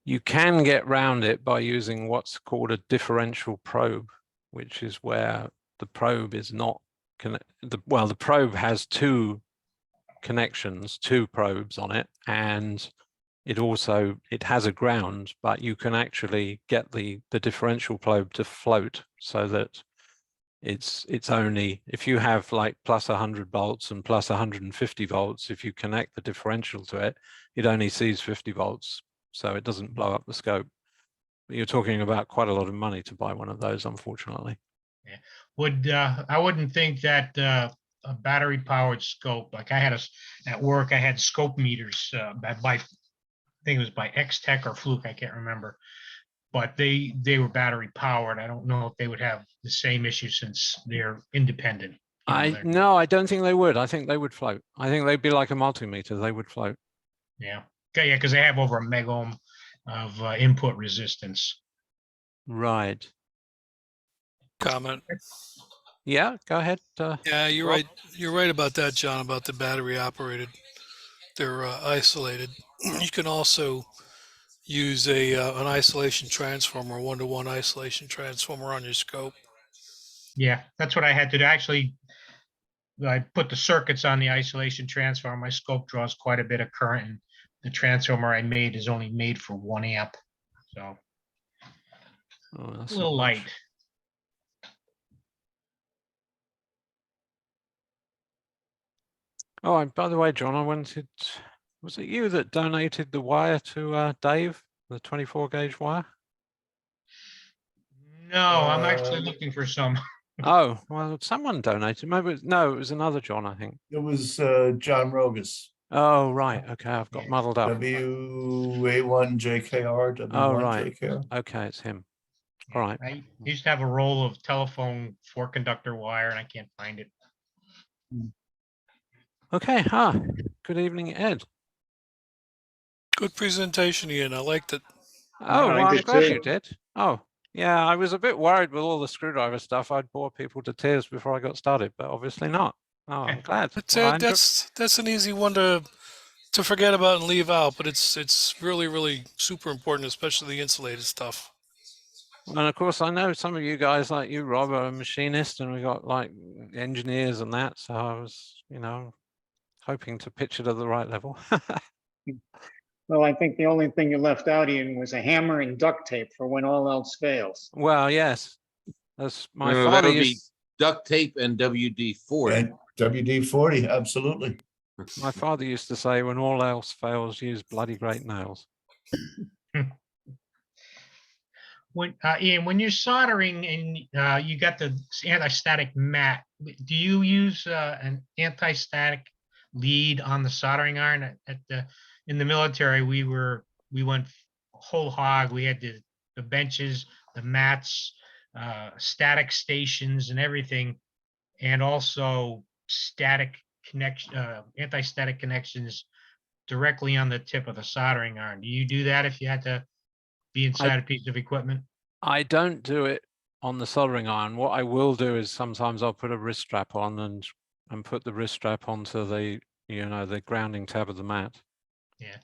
You can get round it by using what's called a differential probe, which is where the probe is not well, the probe has two connections, two probes on it, and it has a ground, but you can actually get the differential probe to float so that it's only, if you have like plus 100 volts and plus 150 volts, if you connect the differential to it, it only sees 50 volts, so it doesn't blow up the scope. But you're talking about quite a lot of money to buy one of those, unfortunately. Yeah. I wouldn't think that a battery powered scope, like I had at work, I had scope meters by, I think it was by X-Tech or Fluke, I can't remember, but they were battery powered. I don't know if they would have the same issue since they're independent. No, I don't think they would. I think they would float. I think they'd be like a multimeter. They would float. Yeah. Okay. Yeah, because they have over a megohm of input resistance. Right. Comment. Yeah, go ahead. Yeah, you're Rob? right. You're right about that, John, about the battery operated. They're isolated. You can also use an isolation transformer, 1-to-1 isolation transformer on your scope. Yeah, that's what I had to do. Actually, I put the circuits on the isolation transformer. My scope draws quite a bit of current, and the transformer I made is only made for 1 amp. So a little light. Oh, and by the way, John, was it you that donated the wire to Dave, the 24 gauge wire? No, I'm actually looking for some. Oh, well, someone donated. Maybe no, it was another John, I think. It was John Rogas. Oh, right. Okay, I've got muddled up. W1IKW, Oh, right. W1IKW. Okay, it's him. All right. I used to have a roll of telephone 4-conductor wire, and I can't find it. Okay. Good evening, Ed. Good presentation, Ian. I liked it. Oh, I well, I'm did glad too. you did. Oh, yeah, I was a bit worried with all the screwdriver stuff. I'd bore people to tears before I got started, but obviously not. Oh, I'm glad. But Well, that's an easy one to forget about and leave out, but it's really super important, especially the insulated stuff. and of course, I know some of you guys, like you, Rob, are a machinist, and we got like engineers and that. So I was, hoping to pitch it at the right level. Well, I think the only thing you left out, Ian, was a hammer and duct tape for when all else fails. Well, yes, as my No, father that'll be used. duct tape and WD-40. And WD-40, absolutely. My father used to say, "When all else fails, use bloody great nails." When Ian, when you're soldering and you got the anti-static mat, do you use an anti-static lead on the soldering iron? In the military, we went whole hog. We had the benches, the mats, static stations, and everything, and also static connection, anti-static connections directly on the tip of the soldering iron. Do you do that if you had to be inside a piece of equipment? I don't do it on the soldering iron. What I will do is sometimes I'll put a wrist strap on and put the wrist strap onto the the grounding tab of the mat. Yeah.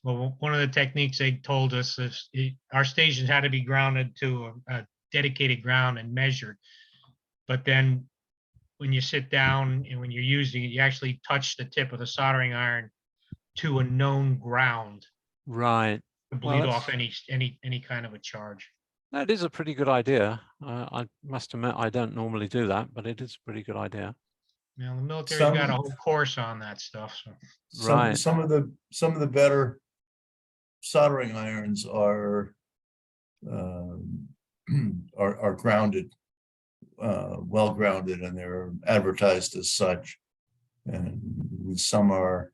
Well, one of the techniques they told us is our stations had to be grounded to a dedicated ground and measured. But then when you sit down and when you're using it, you actually touch the tip of the soldering iron to a known ground. Right. To bleed off any kind of a charge. That is a pretty good idea. I must admit I don't normally do that, but it is a pretty good idea. Now the military's got a whole course on that stuff. So. Right. Some of the better soldering irons are grounded, well grounded, and they're advertised as such. And some are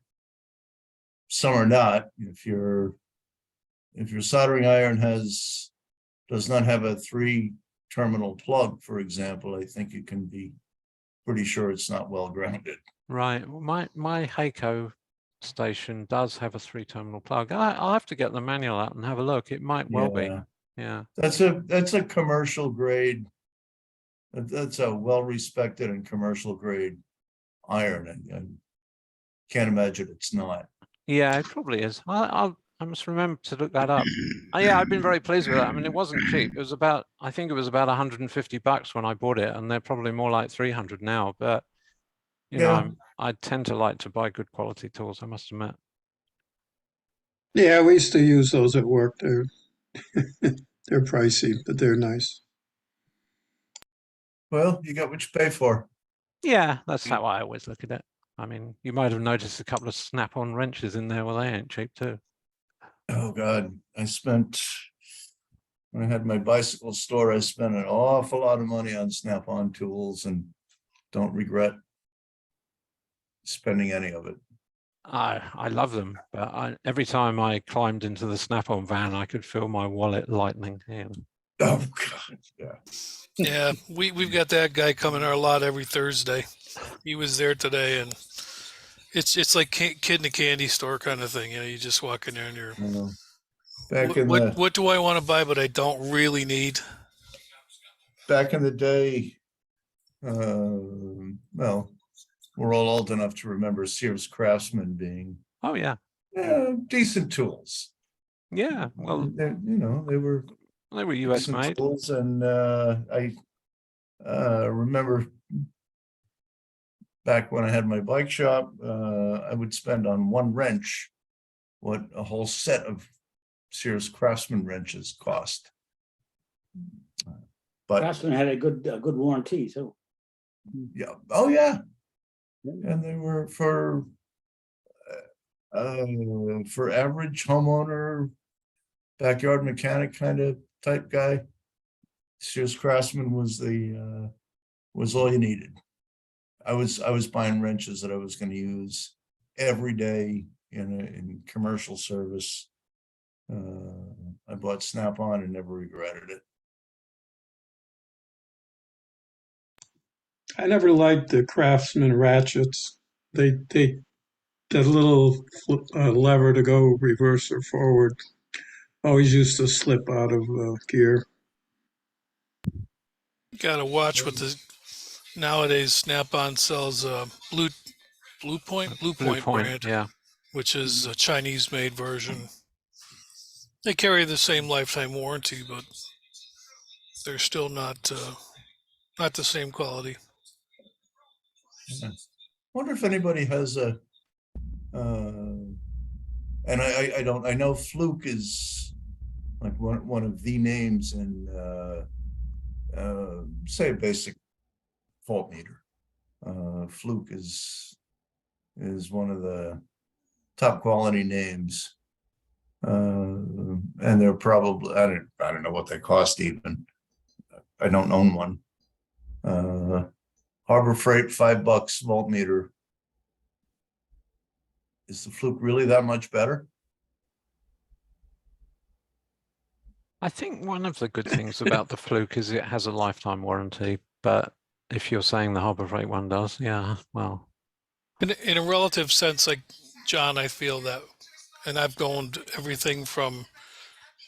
not. If your soldering iron does not have a 3-terminal plug, for example, I think you can be pretty sure it's not well grounded. Right. Well, my Heiko station does have a 3-terminal plug. I'll have to get the manual out and have a look. It might well be. Yeah. That's a commercial grade That's a well-respected and commercial grade iron, and can't imagine it's not. Yeah, it probably is. I must remember to look that up. Yeah, I've been very pleased with that. I mean, it wasn't cheap. It was about, I think it was about $150 when I bought it, and they're probably more like 300 now. But you know, Yeah. I tend to like to buy good quality tools, I must admit. Yeah, we used to use those at work. They're they're pricey, but they're nice. Well, you got what you pay for. Yeah, that's how I always look at it. I mean, you might have noticed a couple of snap-on wrenches in there. Well, they ain't cheap too. Oh God, when I had my bicycle store, I spent an awful lot of money on Snap-on tools and don't regret spending any of it. I love them, but every time I climbed into the snap-on van, I could feel my wallet lightening. Yeah. Oh God, yeah. Yeah, we've got that guy coming our lot every Thursday. He was there today, and it's like kid in a candy store kind of thing. You know, you just walk in there and you're what do I want to buy, but I don't really need. Back in the day, well, we're all old enough to remember Sears Craftsman being Oh yeah, decent tools. yeah. Well, they were US decent made. tools, and I remember back when I had my bike shop, I would spend on one wrench what a whole set of Sears Craftsman wrenches cost. But Craftsman had a good warranty too. yeah, oh yeah, and they were for average homeowner, backyard mechanic kind of type guy. Sears Craftsman was all you needed. I was buying wrenches that I was going to use every day in commercial service. I bought Snap-on and never regretted it. I never liked the Craftsman ratchets. They that little lever to go reverse or forward always used to slip out of gear. You gotta watch what the nowadays Snap-on sells Blue Point brand, yeah. which is a Chinese-made version. They carry the same lifetime warranty, but they're still not the same quality. Wonder if anybody has a and I know Fluke is like one of the names in say a basic voltmeter. Fluke is one of the top quality names, and they're probably I don't know what they cost even. I don't own one. Harbor Freight, $5 voltmeter. Is the Fluke really that much better? I think one of the good things about the Fluke is it has a lifetime warranty, but if you're saying the Harbor Freight one does, yeah, well. In a relative sense, like John, I feel that, and I've owned everything from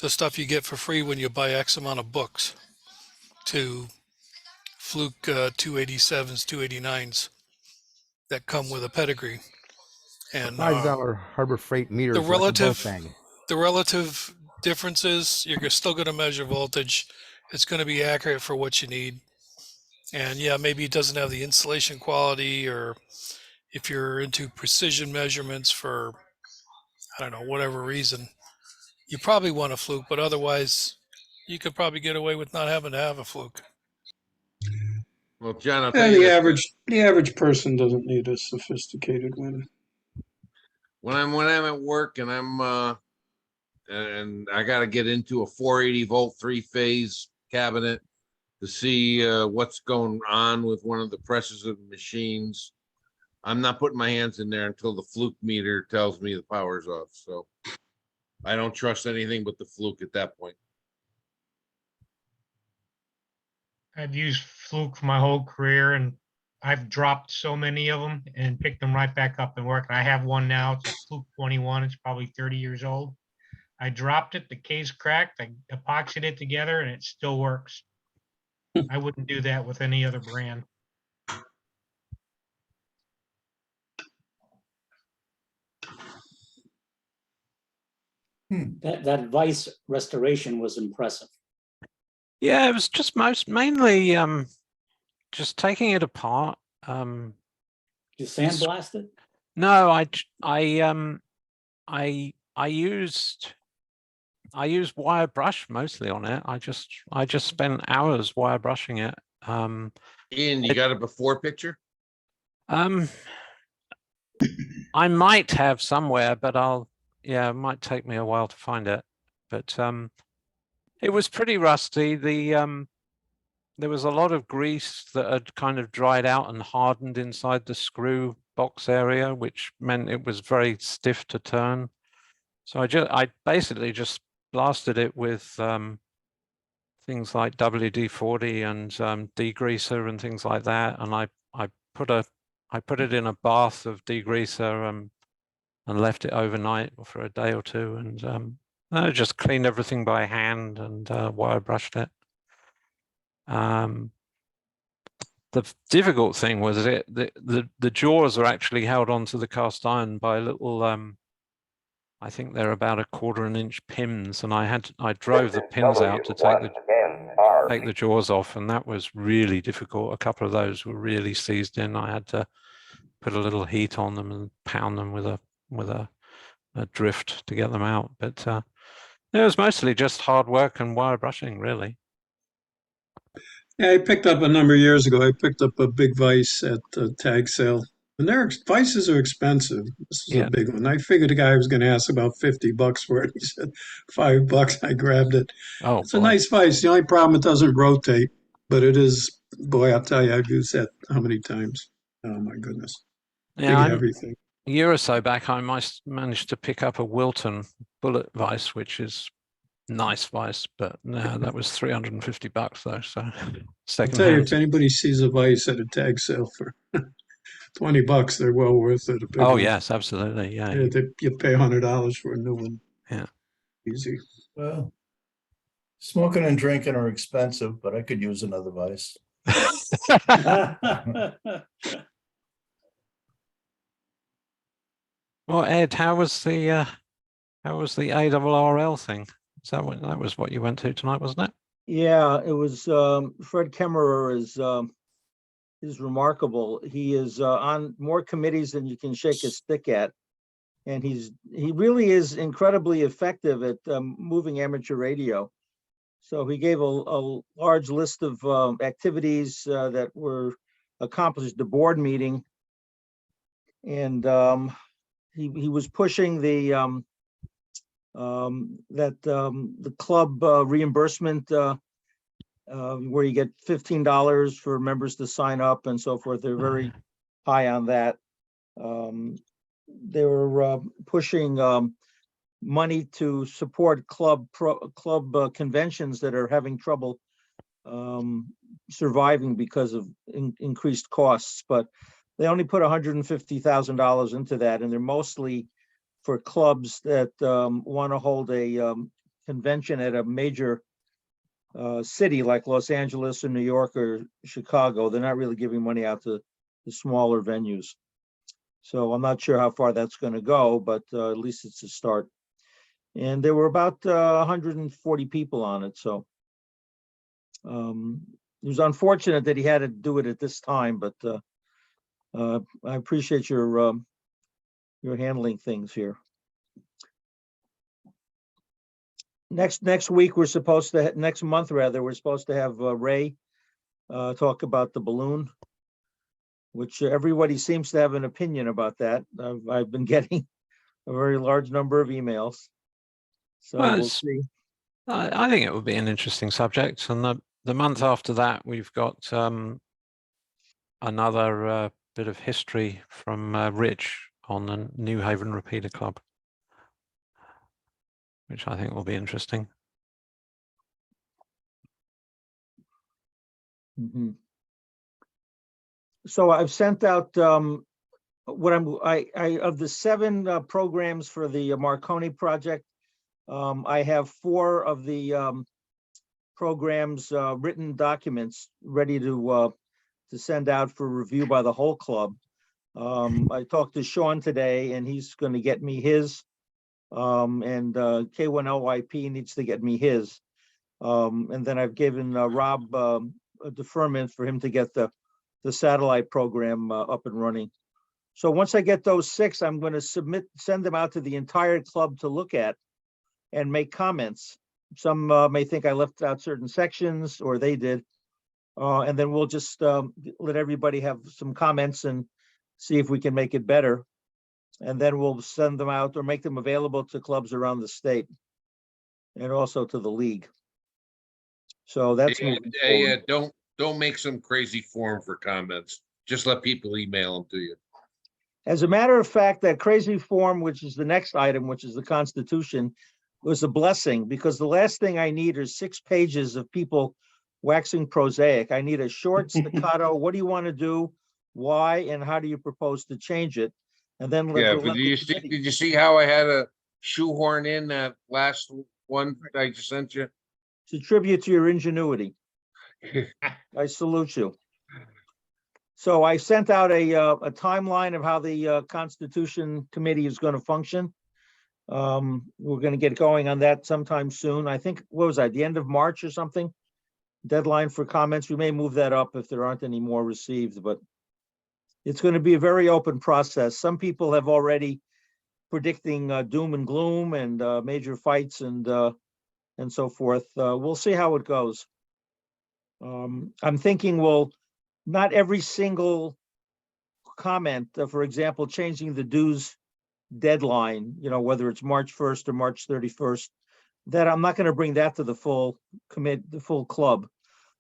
the stuff you get for free when you buy X amount of books to Fluke 287s, 289s that come with a pedigree. And $5 Harbor Freight meters. The relative differences, you're still going to measure voltage. It's going to be accurate for what you need. And yeah, maybe it doesn't have the insulation quality, or if you're into precision measurements for, I don't know, whatever reason, you probably want a Fluke, but otherwise you could probably get away with not having to have a Fluke. Well, John, I'll Yeah, tell you the average person doesn't need a sophisticated one. when I'm at work and and I got to get into a 480 volt 3-phase cabinet to see what's going on with one of the presses of the machines. I'm not putting my hands in there until the Fluke meter tells me the power's off. So I don't trust anything but the Fluke at that point. I've used Fluke for my whole career, and I've dropped so many of them and picked them right back up and work. I have one now. It's a Fluke 21. It's probably 30 years old. I dropped it. The case cracked. I epoxied it together, and it still works. I wouldn't do that with any other brand. That Vice restoration was impressive. Yeah, it was just mainly just taking it apart. You sandblast it? No, I used wire brush mostly on it. I just spent hours wire brushing it. Ian, you got a before picture? I might have somewhere, but it might take me a while to find it. But it was pretty rusty. There was a lot of grease that had kind of dried out and hardened inside the screw box area, which meant it was very stiff to turn. So I basically just blasted it with things like WD-40 and degreaser and things like that. And I put it in a bath of degreaser and left it overnight for a day or two, and I just cleaned everything by hand and wire brushed it. The difficult thing was the jaws are actually held onto the cast iron by little I think they're about 1/4 inch pins, and I drove the pins out to take the jaws off, and that was really difficult. A couple of those were really seized in. I had to put a little heat on them and pound them with a drift to get them out. But it was mostly just hard work and wire brushing, really. Yeah, I picked up a number of years ago. I picked up a big vise at a tag sale, and their vices are expensive. This is a big one. I figured the guy was going to ask about $50 for it. He said $5. I grabbed it. Oh, it's a nice vise. The only problem, it doesn't rotate, but it is. Boy, I'll tell you, I've used that how many times? Oh my goodness! Yeah, big everything. A year or so back, I managed to pick up a Wilton bullet vise, which is nice vice, but no, that was $350 though. So I'll tell you, if anybody sees a vice at a tag sale for $20, they're well worth it. Oh yes, absolutely. Yeah, you pay $100 for a new one. Yeah, easy. Well, smoking and drinking are expensive, but I could use another vice. Well, Ed, how was the ARRL thing? That was what you went to tonight, wasn't it? Yeah, it was. Fred Kemmerer is remarkable. He is on more committees than you can shake a stick at, and he really is incredibly effective at moving amateur radio. So he gave a large list of activities that were accomplished at the board meeting, and he was pushing the club reimbursement where you get $15 for members to sign up and so forth. They're very high on that. They were pushing money to support club conventions that are having trouble surviving because of increased costs, but they only put $150,000 into that, and they're mostly for clubs that want to hold a convention at a major city like Los Angeles or New York or Chicago. They're not really giving money out to the smaller venues. So I'm not sure how far that's going to go, but at least it's a start. And there were about 140 people on it. So it was unfortunate that he had to do it at this time, but I appreciate your handling things here. Next week, we're supposed to, next month rather, we're supposed to have Ray talk about the balloon, which everybody seems to have an opinion about that. I've been getting a very large number of emails. So we'll see. I think it would be an interesting subject. And the month after that, we've got another bit of history from Rich on the New Haven Repeater Club, which I think will be interesting. Mm-hmm. So I've sent out what of the 7 programs for the Marconi project. I have 4 of the programs, written documents ready to send out for review by the whole club. I talked to Sean today and he's going to get me his. And K1LYP needs to get me his. And then I've given Rob a deferment for him to get the satellite program up and running. So once I get those 6, I'm going to send them out to the entire club to look at and make comments. Some may think I left out certain sections, or they did. And then we'll just let everybody have some comments and see if we can make it better. And then we'll send them out or make them available to clubs around the state and also to the league. So that's moving forward. Don't make some crazy form for comments. Just let people email them to you. As a matter of fact, that crazy form, which is the next item, which is the Constitution, was a blessing, because the last thing I need are 6 pages of people waxing prosaic. I need a short staccato. What do you want to do? Why? And how do you propose to change it? And then Yeah, but did you see how I had to shoehorn in that last one I just sent you? It's a tribute to your ingenuity. I salute you. So I sent out a timeline of how the Constitution Committee is going to function. We're going to get going on that sometime soon. I think, what was that, the end of March or something? Deadline for comments. We may move that up if there aren't any more received, but it's going to be a very open process. Some people have already predicting doom and gloom and major fights and so forth. We'll see how it goes. I'm thinking, well, not every single comment, for example, changing the dues deadline, whether it's March 1st or March 31st, that I'm not going to bring that to the full club.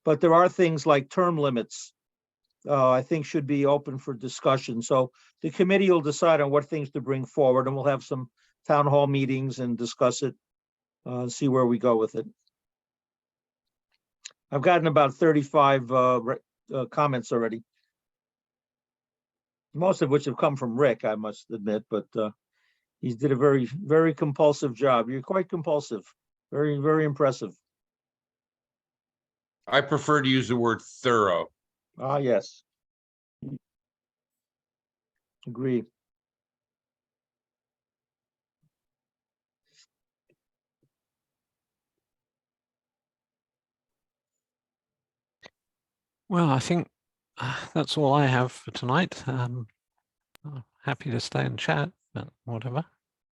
But there are things like term limits, I think should be open for discussion. So the committee will decide on what things to bring forward, and we'll have some town hall meetings and discuss it, see where we go with it. I've gotten about 35 comments already, most of which have come from Rick, I must admit, but he did a very, very compulsive job. You're quite compulsive, very, very impressive. I prefer to use the word thorough. Ah, yes. Agreed. Well, I think that's all I have for tonight. Happy to stay and chat, but whatever.